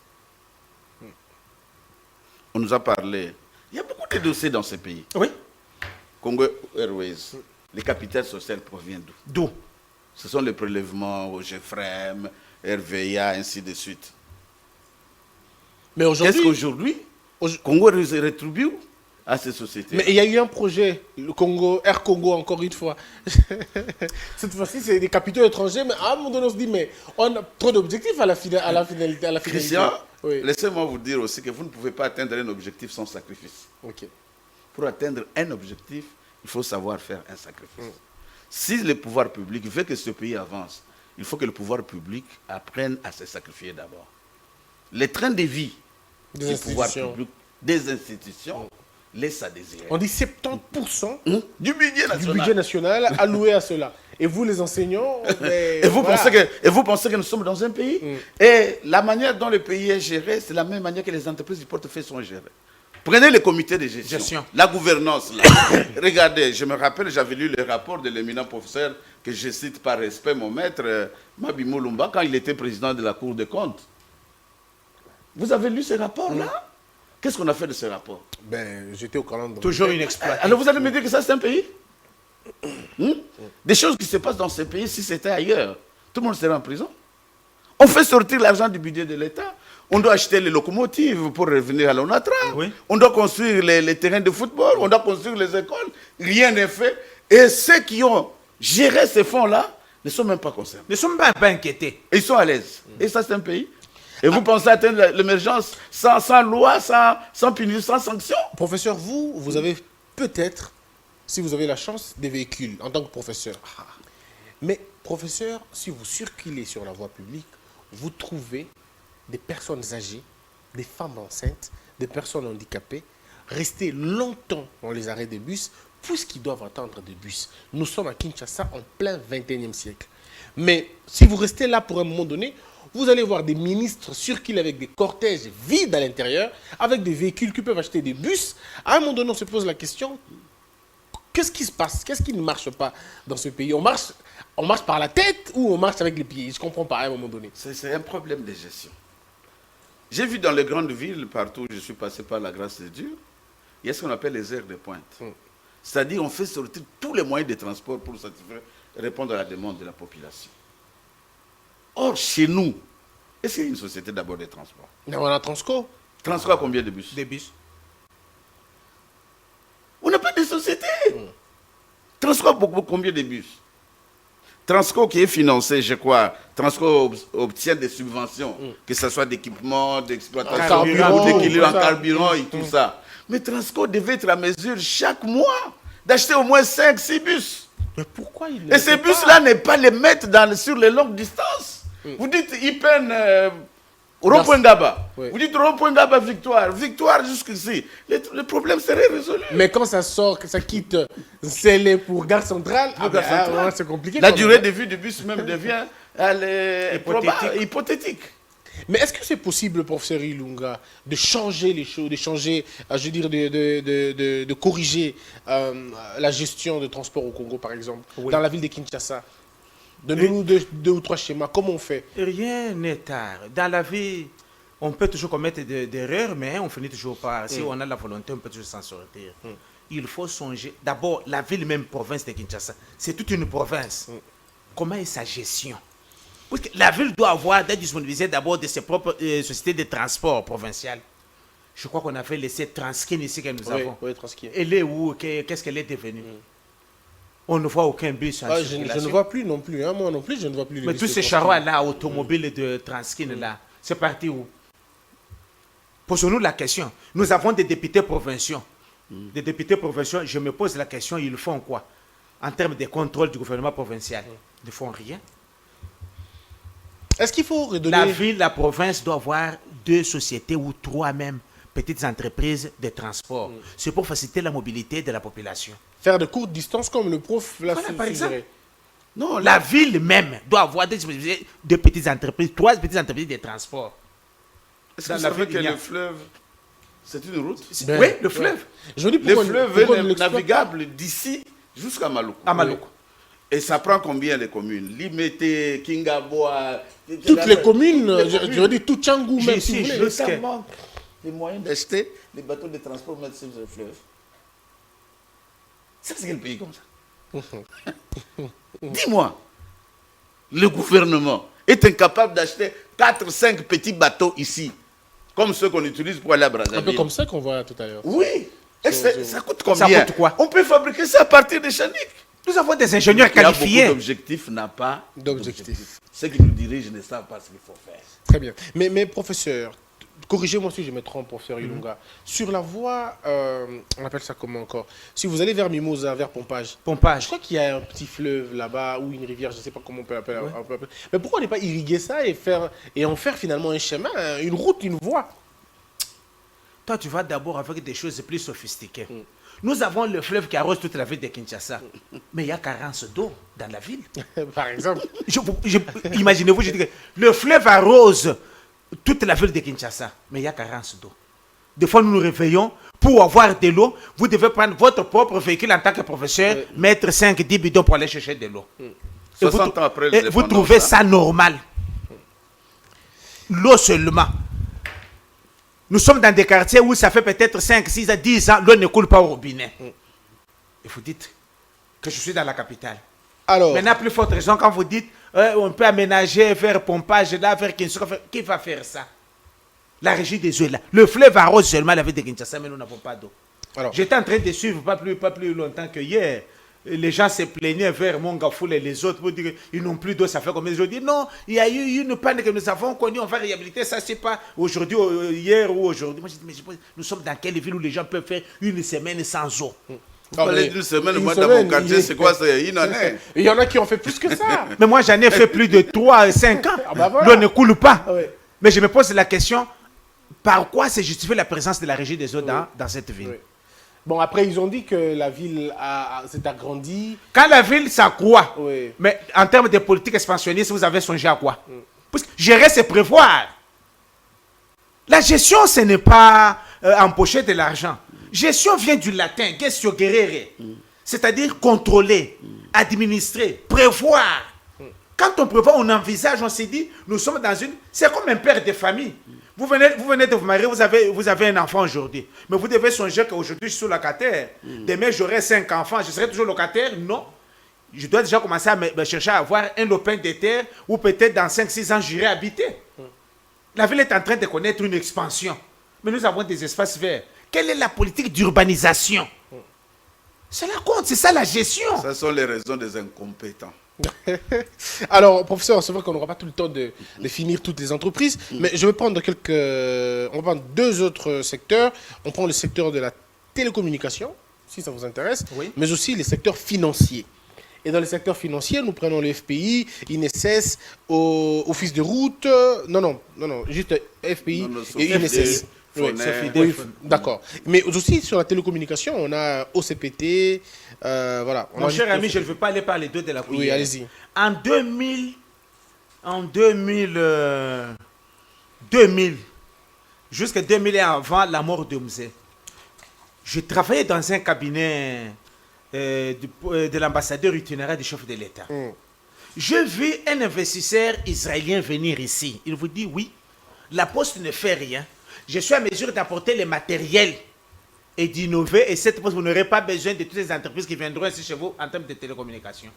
On nous a parlé. Il y a beaucoup de dossiers dans ce pays. Oui. Congo Airways, les capitales sociales proviennent d'où? D'où? Ce sont les prélèvements au GFREM, RVA, ainsi de suite. Mais Est-ce aujourd'hui, qu'aujourd'hui, Congo Airways rétribue à ces sociétés. Mais il y a eu un projet, le Congo, Air Congo, encore une fois. Cette fois-ci, c'est des capitaux étrangers, mais à un moment donné, on se dit, mais on a trop d'objectifs à la finalité. Christian, Oui. laissez-moi vous dire aussi que vous ne pouvez pas atteindre un objectif sans sacrifice. Ok. Pour atteindre un objectif, il faut savoir faire un sacrifice. Si le pouvoir public veut que ce pays avance, il faut que le pouvoir public apprenne à se sacrifier d'abord. Les trains de vie Des du pouvoir institutions. public, des institutions, laissent à désirer. On dit 70% Du budget du national. budget national alloué à cela. Et vous, les enseignants, mais Et vous, voilà. pensez que nous sommes dans un pays et la manière dont le pays est géré, c'est la même manière que les entreprises du portefeuille sont gérées. Prenez le comité de gestion. La gouvernance. Là. Regardez, je me rappelle, j'avais lu le rapport de l'éminent professeur que je cite par respect, mon maître, Mabi Moulumba, quand il était président de la Cour des comptes. Vous avez lu ce rapport-là? Qu'est-ce qu'on a fait de ce rapport? Ben, j'étais au calendrier. Toujours une exploitation. Alors vous allez me dire que ça, c'est un pays? Des choses qui se passent dans ce pays, si c'était ailleurs, tout le monde serait en prison. On fait sortir l'argent du budget de l'État. On doit acheter les locomotives pour revenir à l'ONATRA. Oui. On doit construire les terrains de football. On doit construire les écoles. Rien n'est fait. Et ceux qui ont géré ces fonds-là ne sont même pas concernés. Ne sommes pas inquiétés. Ils sont à l'aise. Et ça, c'est un pays. Et vous pensez atteindre l'émergence sans loi, sans punition, sans sanction? Professeur, vous avez peut-être, si vous avez la chance, des véhicules en tant que professeur. Mais professeur, si vous circulez sur la voie publique, vous trouvez des personnes âgées, des femmes enceintes, des personnes handicapées, rester longtemps dans les arrêts de bus, puisqu'ils doivent attendre des bus. Nous sommes à Kinshasa en plein 21e siècle. Mais si vous restez là pour un moment donné, vous allez voir des ministres circuler avec des cortèges vides à l'intérieur, avec des véhicules qui peuvent acheter des bus. À un moment donné, on se pose la question, qu'est-ce qui se passe? Qu'est-ce qui ne marche pas dans ce pays? On marche par la tête ou on marche avec les pieds? Je ne comprends pas à un moment donné. C'est un problème de gestion. J'ai vu dans les grandes villes, partout où je suis passé par la grâce de Dieu, il y a ce qu'on appelle les heures de pointe. C'est-à-dire on fait sortir tous les moyens de transport pour répondre à la demande de la population. Or, chez nous, est-ce qu'il y a une société d'abord de transport? On a Transco. Transco a combien de bus? Des bus. On n'a pas de société. Transco a combien de bus? Transco qui est financé, je crois, Transco obtient des subventions, que ce soit d'équipement, d'exploitation, d'équilibre en carburant et tout ça. Mais Transco devait être à mesure chaque mois d'acheter au moins 5-6 bus. Mais pourquoi il ne Et ces bus-là, ne pas les mettre sur les longues distances. Vous dites Ipen, rond-point Gaba. Oui. Vous dites rond-point Gaba, Victoire. Victoire jusqu'ici. Le problème serait résolu. Mais quand ça sort, que ça quitte Célé pour Gare Centrale, c'est compliqué. La quand durée même. de vie du bus même devient hypothétique. Mais est-ce que c'est possible, professeur Ilunga, de changer les choses, de changer, je veux dire, de corriger la gestion de transport au Congo, par exemple, dans la ville de Kinshasa? Donnez-nous deux ou trois schémas. Comment on fait? Rien n'est tard. Dans la vie, on peut toujours commettre des erreurs, mais on finit toujours par. Si on a la volonté, on peut toujours s'en sortir. Il faut songer. D'abord, la ville, même province de Kinshasa, c'est toute une province. Comment est sa gestion? Parce que la ville doit avoir des disponibilités d'abord de ses propres sociétés de transport provinciales. Je crois qu'on avait laissé Transkin ici que nous avons. Oui, Transkin. Elle est où? Qu'est-ce qu'elle est devenue? On ne voit aucun bus en Je circulation. ne vois plus non plus. Hein. Moi non plus, je ne vois plus. Mais tous ces charrois-là, automobiles de Transkin, là, c'est parti où? Posons-nous la question. Nous avons des députés provinciaux. Des députés provinciaux, je me pose la question, ils font quoi? En termes de contrôle du gouvernement provincial, ils ne font rien. Est-ce qu'il faut redonner... La ville, la province doit avoir 2 sociétés ou 3 même petites entreprises de transport. C'est pour faciliter la mobilité de la population. Faire de courtes distances comme le prof l'a Voilà, par exemple. suggéré. Non, la ville même doit avoir des petites entreprises, 3 petites entreprises de transport. Est-ce que Dans vous la savez ville, que il y a- le fleuve, c'est une route? Ben, Oui, le fleuve. Je vous dis Le pourquoi fleuve pourquoi on est ne l'exploite navigable d'ici jusqu'à Maluku. À Maluku. Et ça prend combien les communes? Limete, Kingaboa... Toutes les communes, je veux dire tout Tchangou même, si vous Ici, voulez. jusqu'à- manque les moyens d'acheter les bateaux de transport pour mettre sur le fleuve. Ça, c'est quel pays comme ça? Dis-moi, le gouvernement est incapable d'acheter 4-5 petits bateaux ici, comme ceux qu'on utilise pour aller à Un peu Brazzaville. comme ça qu'on voit tout à l'heure. Oui, Et ça coûte combien? Ça coûte quoi? On peut fabriquer ça à partir des chaniques. Nous avons des ingénieurs qualifiés. Il y a beaucoup d'objectifs, n'a pas D'objectifs. Ceux qui nous dirigent ne savent pas ce qu'il faut faire. Très bien. Mais professeur, corrigez-moi si je me trompe, professeur Ilunga. Sur la voie, on appelle ça comment encore? Si vous allez vers Mimosa, vers Pompage, je crois qu'il y a un petit fleuve là-bas ou une rivière, je ne sais pas comment on peut appeler. Mais pourquoi on n'est pas irriguer ça et en faire finalement un chemin, une route, une voie? Toi, tu vas d'abord avec des choses plus sophistiquées. Nous avons le fleuve qui arrose toute la ville de Kinshasa. Mais il y a carence d'eau dans la ville. Par exemple. Imaginez-vous, je dis que le fleuve arrose toute la ville de Kinshasa. Mais il y a carence d'eau. Des fois, nous nous réveillons. Pour avoir de l'eau, vous devez prendre votre propre véhicule en tant que professeur, mettre 5-10 bidons pour aller chercher de l'eau. 60 ans après et vous trouvez ça normal. L'eau seulement. Nous sommes dans des quartiers où ça fait peut-être 5, 6 à 10 ans, l'eau ne coule pas au robinet. Et vous dites que je suis dans la capitale. Alors, maintenant, plus forte raison, quand vous dites on peut aménager vers Pompage, là, vers Kinshasa, qui va faire ça? La régie des eaux est là. Le fleuve arrose seulement la ville de Kinshasa, mais nous n'avons pas d'eau. J'étais en train de suivre pas plus longtemps que hier. Les gens se plaignaient vers Mongafoul et les autres pour dire qu'ils n'ont plus d'eau, ça fait combien de jours? Je dis non, il y a eu une panne que nous avons connue, on va réhabiliter ça, c'est pas aujourd'hui, hier ou aujourd'hui. Moi je dis, mais nous sommes dans quelle ville où les gens peuvent faire une semaine sans eau? Vous parlez d'une semaine, moi dans mon quartier, c'est quoi? C'est une année. Il y en a qui ont fait plus que ça. Mais moi j'en ai fait plus de 3 à 5 ans. Voilà. L'eau ne coule pas. Ouais. Mais je me pose la question, par quoi c'est justifié la présence de la régie des eaux dans cette ville? Bon, après, ils ont dit que la ville s'est agrandie. Quand la ville s'accroît, Oui. mais en termes de politique expansionniste, vous avez songé à quoi? Parce que gérer, c'est prévoir. La gestion, ce n'est pas empocher de l'argent. Gestion vient du latin, gestio gerere, c'est-à-dire contrôler, administrer, prévoir. Quand on prévoit, on envisage, on s'est dit, nous sommes dans une... C'est comme un père de famille. Vous venez de vous marier, vous avez un enfant aujourd'hui. Mais vous devez songer qu'aujourd'hui, je suis locataire. Demain, j'aurai 5 enfants. Je serai toujours locataire? Non. Je dois déjà commencer à me chercher à avoir un lopin de terre ou peut-être dans 5-6 ans, j'irai habiter. La ville est en train de connaître une expansion. Mais nous avons des espaces verts. Quelle est la politique d'urbanisation? Cela compte, c'est ça la gestion. Ce sont les raisons des incompétents. Alors, professeur, c'est vrai qu'on n'aura pas tout le temps de finir toutes les entreprises, mais je vais prendre on va prendre 2 autres secteurs. On prend le secteur de la télécommunication, si ça vous intéresse, mais aussi les secteurs financiers. Et dans les secteurs financiers, nous prenons le FPI, INSS, Office de route, non, juste FPI et INSS. Oui, d'accord. Mais aussi sur la télécommunication, on a OCPT, voilà. Mon cher ami, je ne veux pas aller par les deux de la cuillère. Oui, allez-y. En 2000, jusqu'à 2000 et avant la mort de Mzee, je travaillais dans un cabinet de l'ambassadeur itinéraire du chef de l'État. J'ai vu un investisseur israélien venir ici. Il vous dit oui, la Poste ne fait rien. Je suis à mesure d'apporter les matériels et d'innover. Et cette poste, vous n'aurez pas besoin de toutes les entreprises qui viendront ici chez vous en termes de télécommunications.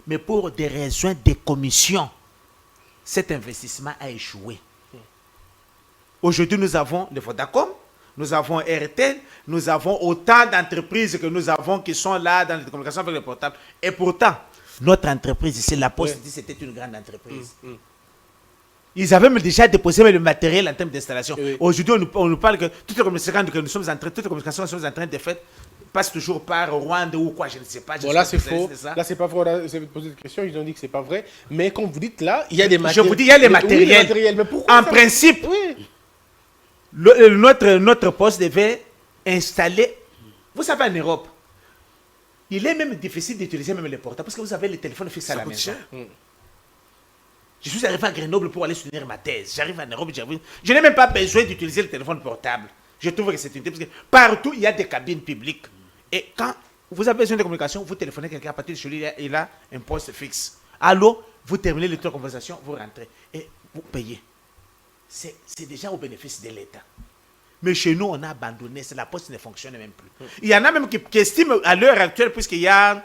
Mais pour des raisons de commission, cet investissement a échoué. Aujourd'hui, nous avons le Vodacom, nous avons RTL, nous avons autant d'entreprises que nous avons qui sont là dans les télécommunications avec le portable. Et pourtant, notre entreprise ici, la Poste, dit c'était une grande entreprise. Ils avaient même déjà déposé le matériel en termes d'installation. Aujourd'hui, on nous parle que toutes les communications que nous sommes en train de faire passent toujours par Rwanda ou quoi, je ne sais pas. Bon, là, c'est faux. Là, c'est pas vrai. Vous avez posé cette question, ils ont dit que c'est pas vrai. Mais comme vous dites là, il y a des matériels. Je vous dis, il y a les matériels. Mais pourquoi en principe, notre poste devait installer. Vous savez, en Europe, il est même difficile d'utiliser même les portables parce que vous avez les téléphones fixes à la maison. Je suis arrivé à Grenoble pour aller soutenir ma thèse. J'arrive en Europe, je n'ai même pas besoin d'utiliser le téléphone portable. Je trouve que c'est une idée parce que partout, il y a des cabines publiques. Et quand vous avez besoin de communication, vous téléphonez quelqu'un à partir de chez lui, il a un poste fixe. Allô, vous terminez le temps de conversation, vous rentrez et vous payez. C'est déjà au bénéfice de l'État. Mais chez nous, on a abandonné. La poste ne fonctionne même plus. Il y en a même qui estiment à l'heure actuelle, puisqu'il y a...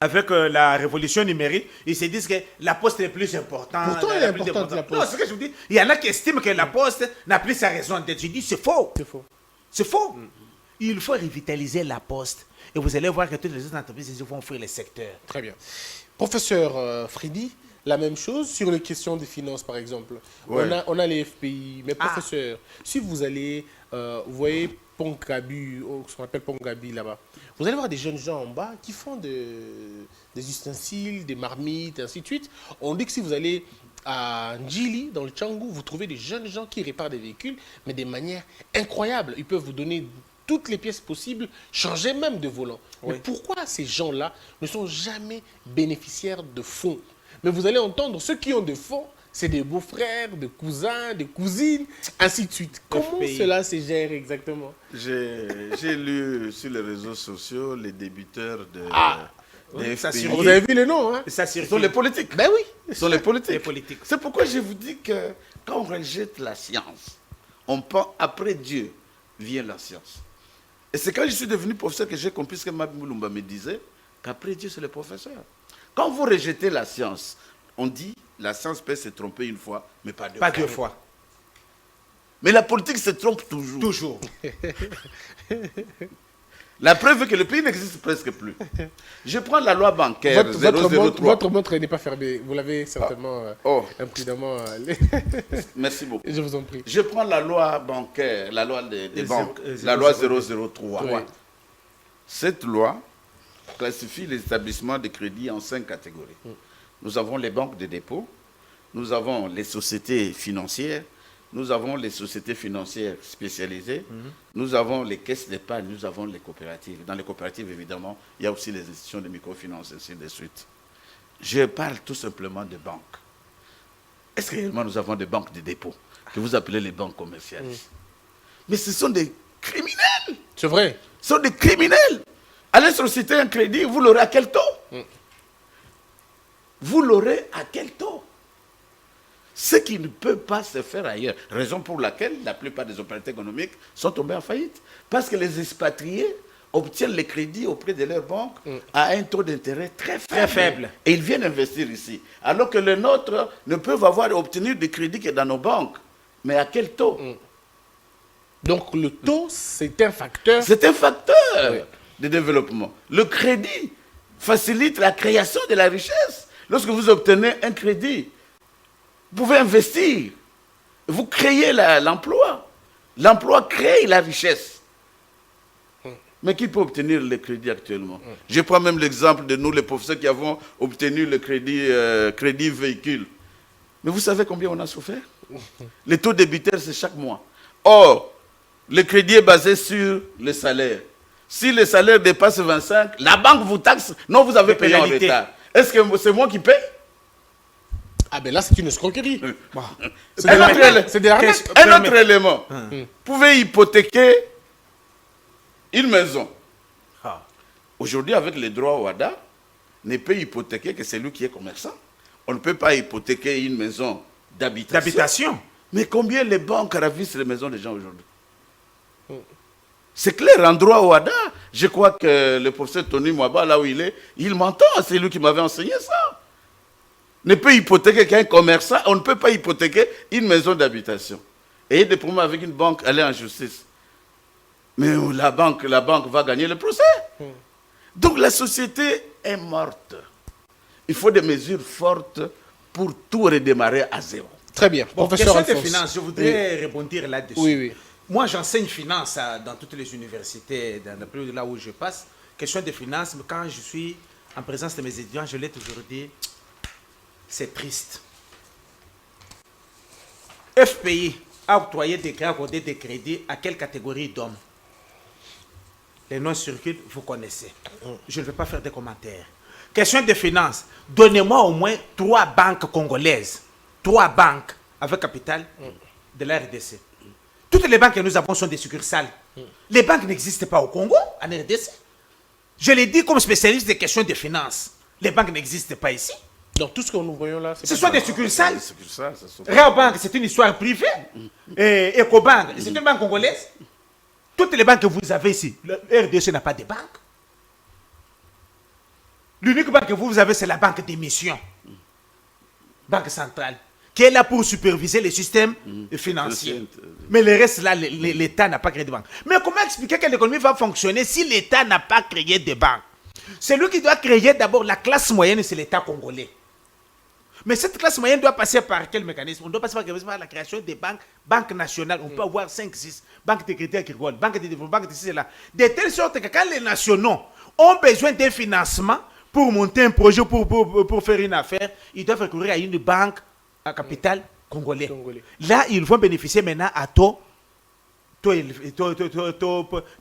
Avec la révolution numérique, ils se disent que la poste est plus importante. Pourtant, elle est importante, la poste. Non, c'est ce que je vous dis. Il y en a qui estiment que la poste n'a plus sa raison d'être. Je dis, c'est faux. C'est faux. C'est faux. Il faut revitaliser la poste. Et vous allez voir que toutes les autres entreprises ils vont offrir les secteurs. Très bien. Professeur Freddy, la même chose sur les questions des finances, par exemple. Ouais. On a les FPI. Mais professeur, si vous allez, vous voyez Pongabi, ce qu'on appelle Pongabi là-bas, vous allez voir des jeunes gens en bas qui font des ustensiles, des marmites, et ainsi de suite. On dit que si vous allez à Ndjili, dans le Tchangou, vous trouvez des jeunes gens qui réparent des véhicules, mais de manière incroyable. Ils peuvent vous donner toutes les pièces possibles, changer même de volant. Oui. Mais pourquoi ces gens-là ne sont jamais bénéficiaires de fonds? Mais vous allez entendre, ceux qui ont des fonds, c'est des beaux-frères, des cousins, des cousines, ainsi de suite. Comment pays. cela se gère exactement? J'ai lu sur les réseaux sociaux les débiteurs des ça FPI. circule. Vous avez vu les noms, hein? Ça Ce sont circule. les politiques. Ben oui. Ce sont les politiques. Les politiques. C'est pourquoi je vous dis que quand on rejette la science, on pense après Dieu vient la science. Et c'est quand je suis devenu professeur que j'ai compris ce que Mabi Moulumba me disait, qu'après Dieu c'est le professeur. Quand vous rejetez la science, on dit la science peut se tromper une fois, mais pas deux fois. Pas deux fois. Mais la politique se trompe toujours. Toujours. La preuve est que le pays n'existe presque plus. Je prends la loi bancaire 003. Votre montre n'est pas fermée. Vous l'avez certainement imprudemment. Merci beaucoup. Je vous en prie. Je prends la loi bancaire, la loi des banques, la loi 003. Oui. Cette loi classifie les établissements de crédit en 5 catégories. Nous avons les banques de dépôt, nous avons les sociétés financières, nous avons les sociétés financières spécialisées, nous avons les caisses d'épargne, nous avons les coopératives. Dans les coopératives, évidemment, il y a aussi les institutions de microfinance, ainsi de suite. Je parle tout simplement de banques. Est-ce que réellement nous avons des banques de dépôt que vous appelez les banques commerciales? Mais ce sont des criminels. C'est vrai. Ce sont des criminels. Allez solliciter un crédit, vous l'aurez à quel taux? Vous l'aurez à quel taux? Ce qui ne peut pas se faire ailleurs. Raison pour laquelle la plupart des opérateurs économiques sont tombés en faillite. Parce que les expatriés obtiennent les crédits auprès de leur banque à un taux d'intérêt très faible. Très faible. Et ils viennent investir ici. Alors que les nôtres ne peuvent avoir obtenu des crédits que dans nos banques. Mais à quel taux? Donc le taux, c'est un facteur. C'est un facteur de développement. Le crédit facilite la création de la richesse. Lorsque vous obtenez un crédit, vous pouvez investir. Vous créez l'emploi. L'emploi crée la richesse. Mais qui peut obtenir le crédit actuellement? Je prends même l'exemple de nous, les professeurs qui avons obtenu le crédit véhicule. Mais vous savez combien on a souffert? Les taux débiteurs, c'est chaque mois. Or, le crédit est basé sur le salaire. Si le salaire dépasse 25, la banque vous taxe. Non, vous avez payé en pénalités. retard. Est-ce que c'est moi qui paye? Ah ben là, c'est une escroquerie. C'est Un de autre l'arnaque. C'est de l'arnaque. Un autre élément. Vous pouvez hypothéquer une maison. Ah. Aujourd'hui, avec les droits WADA, ne peut hypothéquer que celui qui est commerçant. On ne peut pas hypothéquer une maison d'habitation. D'habitation. Mais combien les banques ravissent les maisons des gens aujourd'hui? C'est clair, en droit WADA, je crois que le professeur Tony Mwaba, là où il est, il m'entend, c'est lui qui m'avait enseigné ça. Ne peut hypothéquer qu'un commerçant, on ne peut pas hypothéquer une maison d'habitation. Et des problèmes avec une banque, aller en justice. Mais la banque va gagner le procès. Donc la société est morte. Il faut des mesures fortes pour tout redémarrer à zéro. Très bien. Bon, Professeur question de Alphonse. finance, je voudrais rebondir là-dessus. Oui, oui. Moi, j'enseigne finance dans toutes les universités, dans le pays là où je passe. Question de finance, mais quand je suis en présence de mes étudiants, je l'ai toujours dit, c'est triste. FPI a octroyé accordé des crédits à quelle catégorie d'hommes? Les noms circulent, vous connaissez. Je ne vais pas faire de commentaires. Question de finance. Donnez-moi au moins 3 banques congolaises. 3 banques avec capital de la RDC. Toutes les banques que nous avons sont des succursales. Les banques n'existent pas au Congo, en RDC. Je l'ai dit comme spécialiste des questions de finance. Les banques n'existent pas ici. Donc tout ce que nous voyons là, Ce sont des succursales. Ça sont- Raobank, c'est une histoire privée. Et Ecobank, c'est une banque congolaise. Toutes les banques que vous avez ici, le RDC n'a pas de banque. L'unique banque que vous avez, c'est la banque d'émission. Banque centrale. qui est là pour superviser les systèmes financiers. Mais le reste, là, l'État n'a pas créé de banque. Mais comment expliquer que l'économie va fonctionner si l'État n'a pas créé de banque? Celui qui doit créer d'abord la classe moyenne, c'est l'État congolais. Mais cette classe moyenne doit passer par quel mécanisme? On doit passer par la création des banques, banques nationales. On peut avoir 5, 6, banques de crédit agricole, banques de développement, banques de ceci et là. De telle sorte que quand les nationaux ont besoin d'un financement pour monter un projet, pour faire une affaire, ils doivent recourir à une banque à capital congolais. Là, ils vont bénéficier maintenant à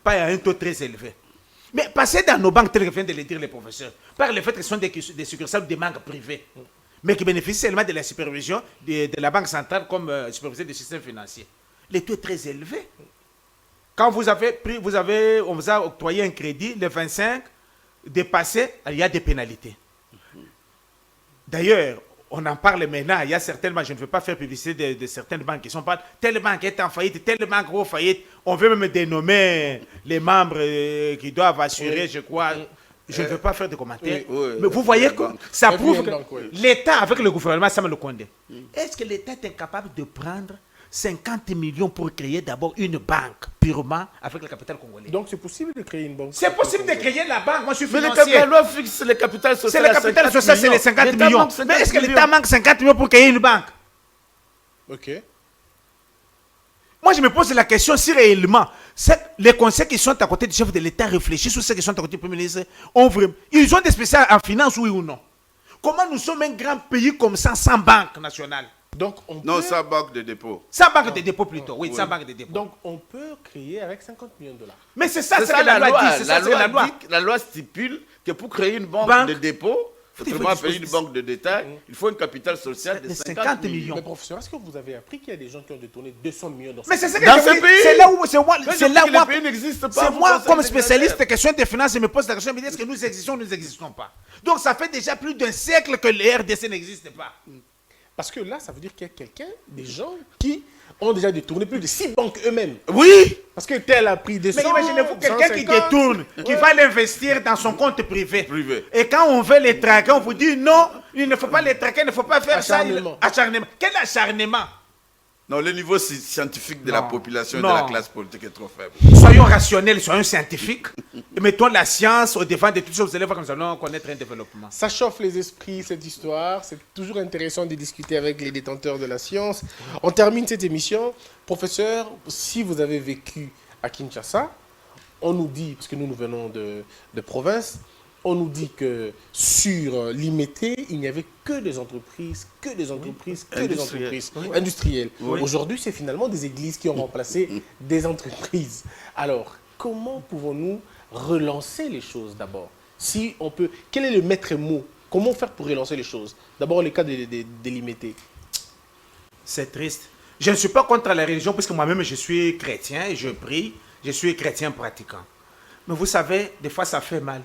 pas à un taux très élevé. Mais passer dans nos banques, tel que viennent de le dire les professeurs, par le fait que ce sont des succursales des banques privées, mais qui bénéficient seulement de la supervision de la Banque centrale comme superviseur du système financier. Le taux est très élevé. Quand on vous a octroyé un crédit, le 25, dépassé, il y a des pénalités. D'ailleurs, on en parle maintenant, il y a certaines, je ne veux pas faire publicité de certaines banques qui sont pas, telle banque est en faillite, telle banque est en faillite, on veut même dénommer les membres qui doivent assurer, je crois. Je ne veux pas faire de commentaires. Mais vous voyez que ça prouve que l'État, avec le gouvernement, ça me le condamne. Est-ce que l'État est incapable de prendre 50 millions pour créer d'abord une banque purement avec le capital congolais? Donc c'est possible de créer une banque? C'est possible de créer la banque. Moi je suis financier. Mais la loi fixe le capital social. C'est le capital social, c'est les 50 millions. Mais est-ce que l'État manque 50 millions pour créer une banque? Ok. Moi, je me pose la question si réellement les conseils qui sont à côté du chef de l'État réfléchissent ou ceux qui sont à côté du Premier ministre ils ont des spécialistes en finance, oui ou non? Comment nous sommes un grand pays comme ça sans banque nationale? Donc non, sans banque de dépôt. Sans banque de dépôt plutôt, oui, sans banque de dépôt. Donc on peut créer avec 50 millions de dollars. Mais c'est ça, c'est la loi dit. La loi stipule que pour créer une banque de dépôt, autrement fait une banque de détail, il faut un capital social de 50 millions. Mais professeur, est-ce que vous avez appris qu'il y a des gens qui ont détourné 200 millions dans mais c'est ce ce pays? C'est là où c'est moi comme spécialiste des questions de finance, je me pose la question, je me dis est-ce que nous n'existons pas? Donc ça fait déjà plus d'un siècle que le RDC n'existe pas. Parce que là, ça veut dire qu'il y a des gens qui ont déjà détourné plus de 6 banques eux-mêmes. Oui. Parce que tel a pris des sommes. Mais imaginez-vous quelqu'un qui détourne, qui va l'investir dans son compte privé. Et quand on veut les traquer, on vous dit non, il ne faut pas les traquer, il ne faut pas faire acharnement. Ça. Acharnement. Quel acharnement? Non, le niveau scientifique de la population et de la classe politique est trop faible. Soyons rationnels, soyons scientifiques. Et mettons la science au devant de toutes choses. Vous allez voir comme ça, nous allons connaître un développement. Ça chauffe les esprits, cette histoire. C'est toujours intéressant de discuter avec les détenteurs de la science. On termine cette émission. Professeur, si vous avez vécu à Kinshasa, on nous dit, parce que nous venons de province, on nous dit que sur l'Imété, il n'y avait que des entreprises industrielles. Oui. Aujourd'hui, c'est finalement des églises qui ont remplacé des entreprises. Alors, comment pouvons-nous relancer les choses d'abord? Si on peut, quel est le maître mot? Comment faire pour relancer les choses? D'abord, le cas de l'Imété. C'est triste. Je ne suis pas contre la religion, puisque moi-même, je suis chrétien et je prie. Je suis chrétien pratiquant. Mais vous savez, des fois, ça fait mal.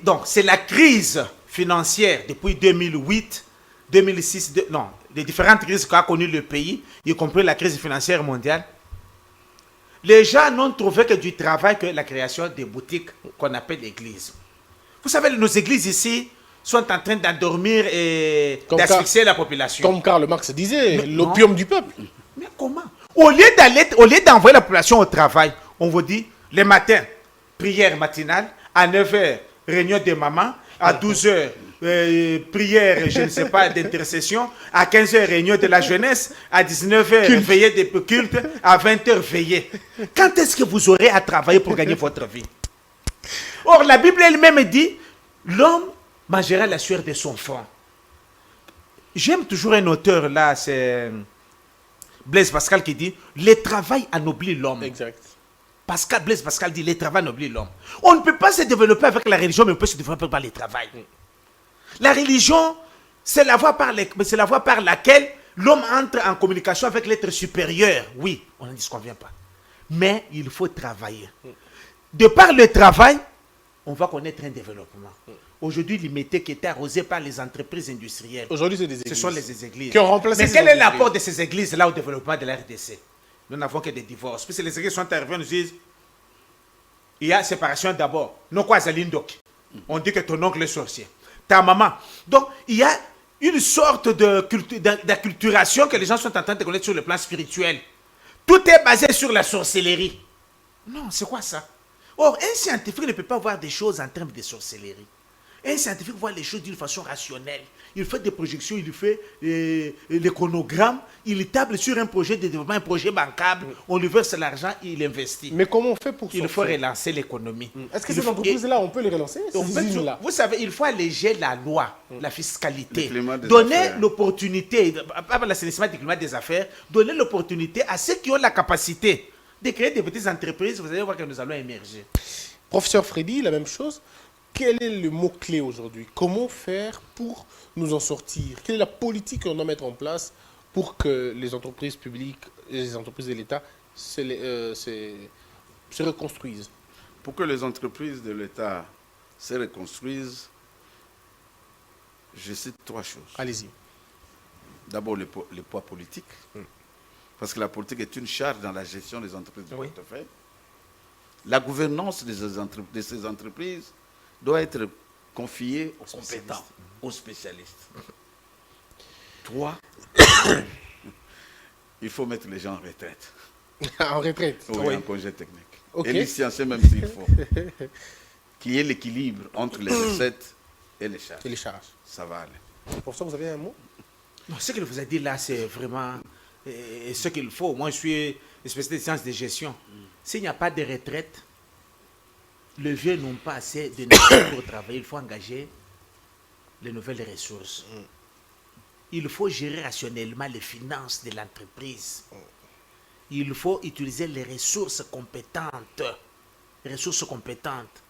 Donc, c'est la crise financière depuis 2008, 2006, les différentes crises qu'a connues le pays, y compris la crise financière mondiale. Les gens n'ont trouvé que du travail que la création des boutiques qu'on appelle églises. Vous savez, nos églises ici sont en train d'endormir et d'asphyxier la population. Comme Karl Marx disait, l'opium du peuple. Mais comment? Au lieu d'envoyer la population au travail, on vous dit, le matin, prière matinale, à 9h, réunion des mamans, à 12h, prière, je ne sais pas, d'intercession, à 15h, réunion de la jeunesse, à 19h, veillée des cultes, à 20h, veillée. Quand est-ce que vous aurez à travailler pour gagner votre vie? Or, la Bible elle-même dit, l'homme mangera la sueur de son front. J'aime toujours un auteur là, c'est Blaise Pascal qui dit, le travail anoblit l'homme. Exact. Blaise Pascal dit, le travail anoblit l'homme. On ne peut pas se développer avec la religion, mais on peut se développer par le travail. La religion, c'est la voie par laquelle l'homme entre en communication avec l'être supérieur. Oui, on n'en disconvient pas. Mais il faut travailler. De par le travail, on va connaître un développement. Aujourd'hui, l'Imété qui était arrosé par les entreprises industrielles. Aujourd'hui, c'est des églises. Ce sont les églises. Qui ont remplacé. Mais quel est l'apport de ces églises-là au développement de la RDC? Nous n'avons que des divorces. Puisque les églises sont arrivées, nous disent, il y a séparation d'abord. Non quoi, Zalindok. On dit que ton oncle est sorcier. Ta maman. Donc, il y a une sorte d'acculturation que les gens sont en train de connaître sur le plan spirituel. Tout est basé sur la sorcellerie. Non, c'est quoi ça? Or, un scientifique ne peut pas voir des choses en termes de sorcellerie. Un scientifique voit les choses d'une façon rationnelle. Il fait des projections, il fait les chronogrammes, il table sur un projet de développement, un projet bancable, on lui verse l'argent, il investit. Mais comment on fait pour Il faut relancer l'économie. Est-ce que ces entreprises-là, on peut les relancer? Vous savez, il faut alléger la loi, la fiscalité, donner donner l'opportunité, pas l'assainissement du climat des affaires, donner l'opportunité à ceux qui ont la capacité de créer des petites entreprises. Vous allez voir que nous allons émerger. Professeur Freddy, la même chose. Quel est le mot-clé aujourd'hui? Comment faire pour nous en sortir? Quelle est la politique qu'on doit mettre en place pour que les entreprises publiques et les entreprises de l'État se reconstruisent? Pour que les entreprises de l'État se reconstruisent, je cite 3 choses. Allez-y. D'abord, le poids politique, parce que la politique est une charge dans la gestion des entreprises de portefeuille. La gouvernance de ces entreprises doit être confiée aux compétents, aux spécialistes. 3, il faut mettre les gens en retraite. En retraite? Oui, en congé technique. Okay. Et licencier même s'il faut. Qu'il y ait l'équilibre entre les recettes et les charges. Et les charges. Ça va aller. Professeur, vous avez un mot? Non, ce qu'il vous a dit là, c'est vraiment ce qu'il faut. Moi, je suis spécialiste de sciences de gestion. S'il n'y a pas de retraite, les vieux n'ont pas assez d'énergie pour travailler. Il faut engager les nouvelles ressources. Il faut gérer rationnellement les finances de l'entreprise. Il faut utiliser les ressources compétentes. Ressources compétentes.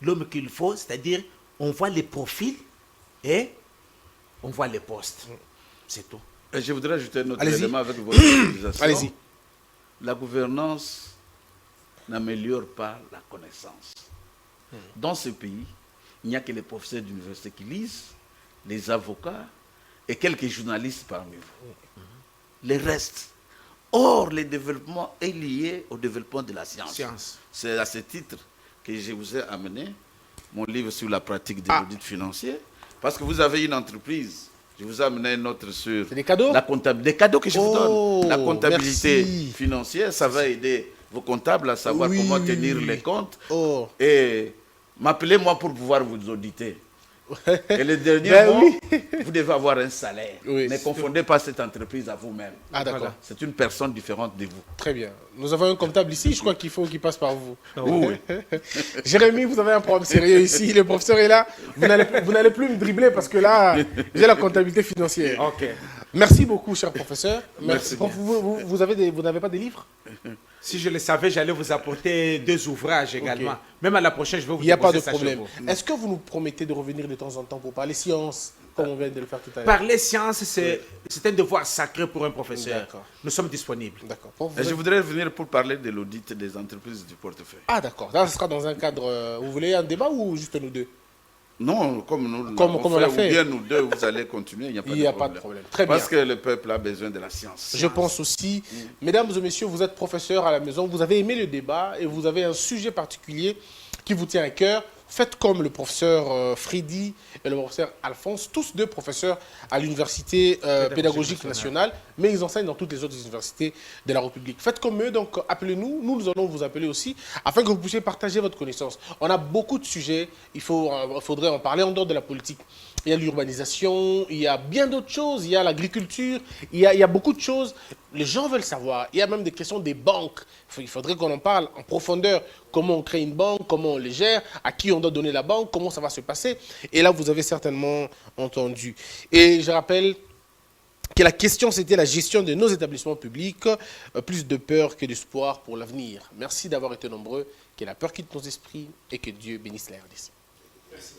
L'homme qu'il faut, c'est-à-dire, on voit les profils et on voit les postes. C'est tout. Et je voudrais ajouter un autre élément avec votre utilisation. Allez-y. La gouvernance n'améliore pas la connaissance. Dans ce pays, il n'y a que les professeurs d'université qui lisent, les avocats et quelques journalistes parmi vous. Le reste. Or, le développement est lié au développement de la science. C'est à ce titre que je vous ai amené mon livre sur la pratique de l'audit financier. Parce que vous avez une entreprise. Je vous ai amené un autre sur des cadeaux? Des cadeaux que je vous donne. La comptabilité financière, ça va aider vos comptables à savoir comment tenir les comptes. Et m'appelez-moi pour pouvoir vous auditer. Et le dernier mois, vous devez avoir un salaire. Ne confondez pas cette entreprise à vous-même. Ah, d'accord. Voilà. C'est une personne différente de vous. Très bien. Nous avons un comptable ici, je crois qu'il faut qu'il passe par vous. Oui. Jérémy, vous avez un problème sérieux ici. Le professeur est là. Vous n'allez plus me dribbler parce que là, j'ai la comptabilité financière. Ok. Merci beaucoup, cher professeur. Merci. Vous n'avez pas des livres? Si je le savais, j'allais vous apporter 2 ouvrages également. Même à la prochaine, je vais vous Il n'y a pas de ça problème. chez vous. Est-ce que vous nous promettez de revenir de temps en temps pour parler science, comme on vient de le faire tout à l'heure? Parler science, c'est un devoir sacré pour un professeur. D'accord. Nous sommes disponibles. D'accord. Et je voudrais venir pour parler de l'audit des entreprises du portefeuille. Ah, d'accord. Là, ce sera dans un cadre... vous voulez un débat ou juste nous deux? Non, comme nous Comme on l'a fait. ou bien nous deux, vous allez continuer, il n'y a pas de problème. Très bien. Parce que le peuple a besoin de la science. Je pense aussi. Mesdames et messieurs, vous êtes professeurs à la maison, vous avez aimé le débat et vous avez un sujet particulier qui vous tient à cœur. Faites comme le professeur Freddy et le professeur Alphonse, tous 2 professeurs à l'université pédagogique nationale, mais ils enseignent dans toutes les autres universités de la République. Faites comme eux, donc appelez-nous, nous allons vous appeler aussi, afin que vous puissiez partager votre connaissance. On a beaucoup de sujets, il faudrait en parler en dehors de la politique. Il y a l'urbanisation, il y a bien d'autres choses, il y a l'agriculture, il y a beaucoup de choses. Les gens veulent savoir. Il y a même des questions des banques. Il faudrait qu'on en parle en profondeur. Comment on crée une banque, comment on les gère, à qui on doit donner la banque, comment ça va se passer. Et là, vous avez certainement entendu. Et je rappelle que la question, c'était la gestion de nos établissements publics. Plus de peur que d'espoir pour l'avenir. Merci d'avoir été nombreux. Que la peur quitte nos esprits et que Dieu bénisse la RDC. Merci.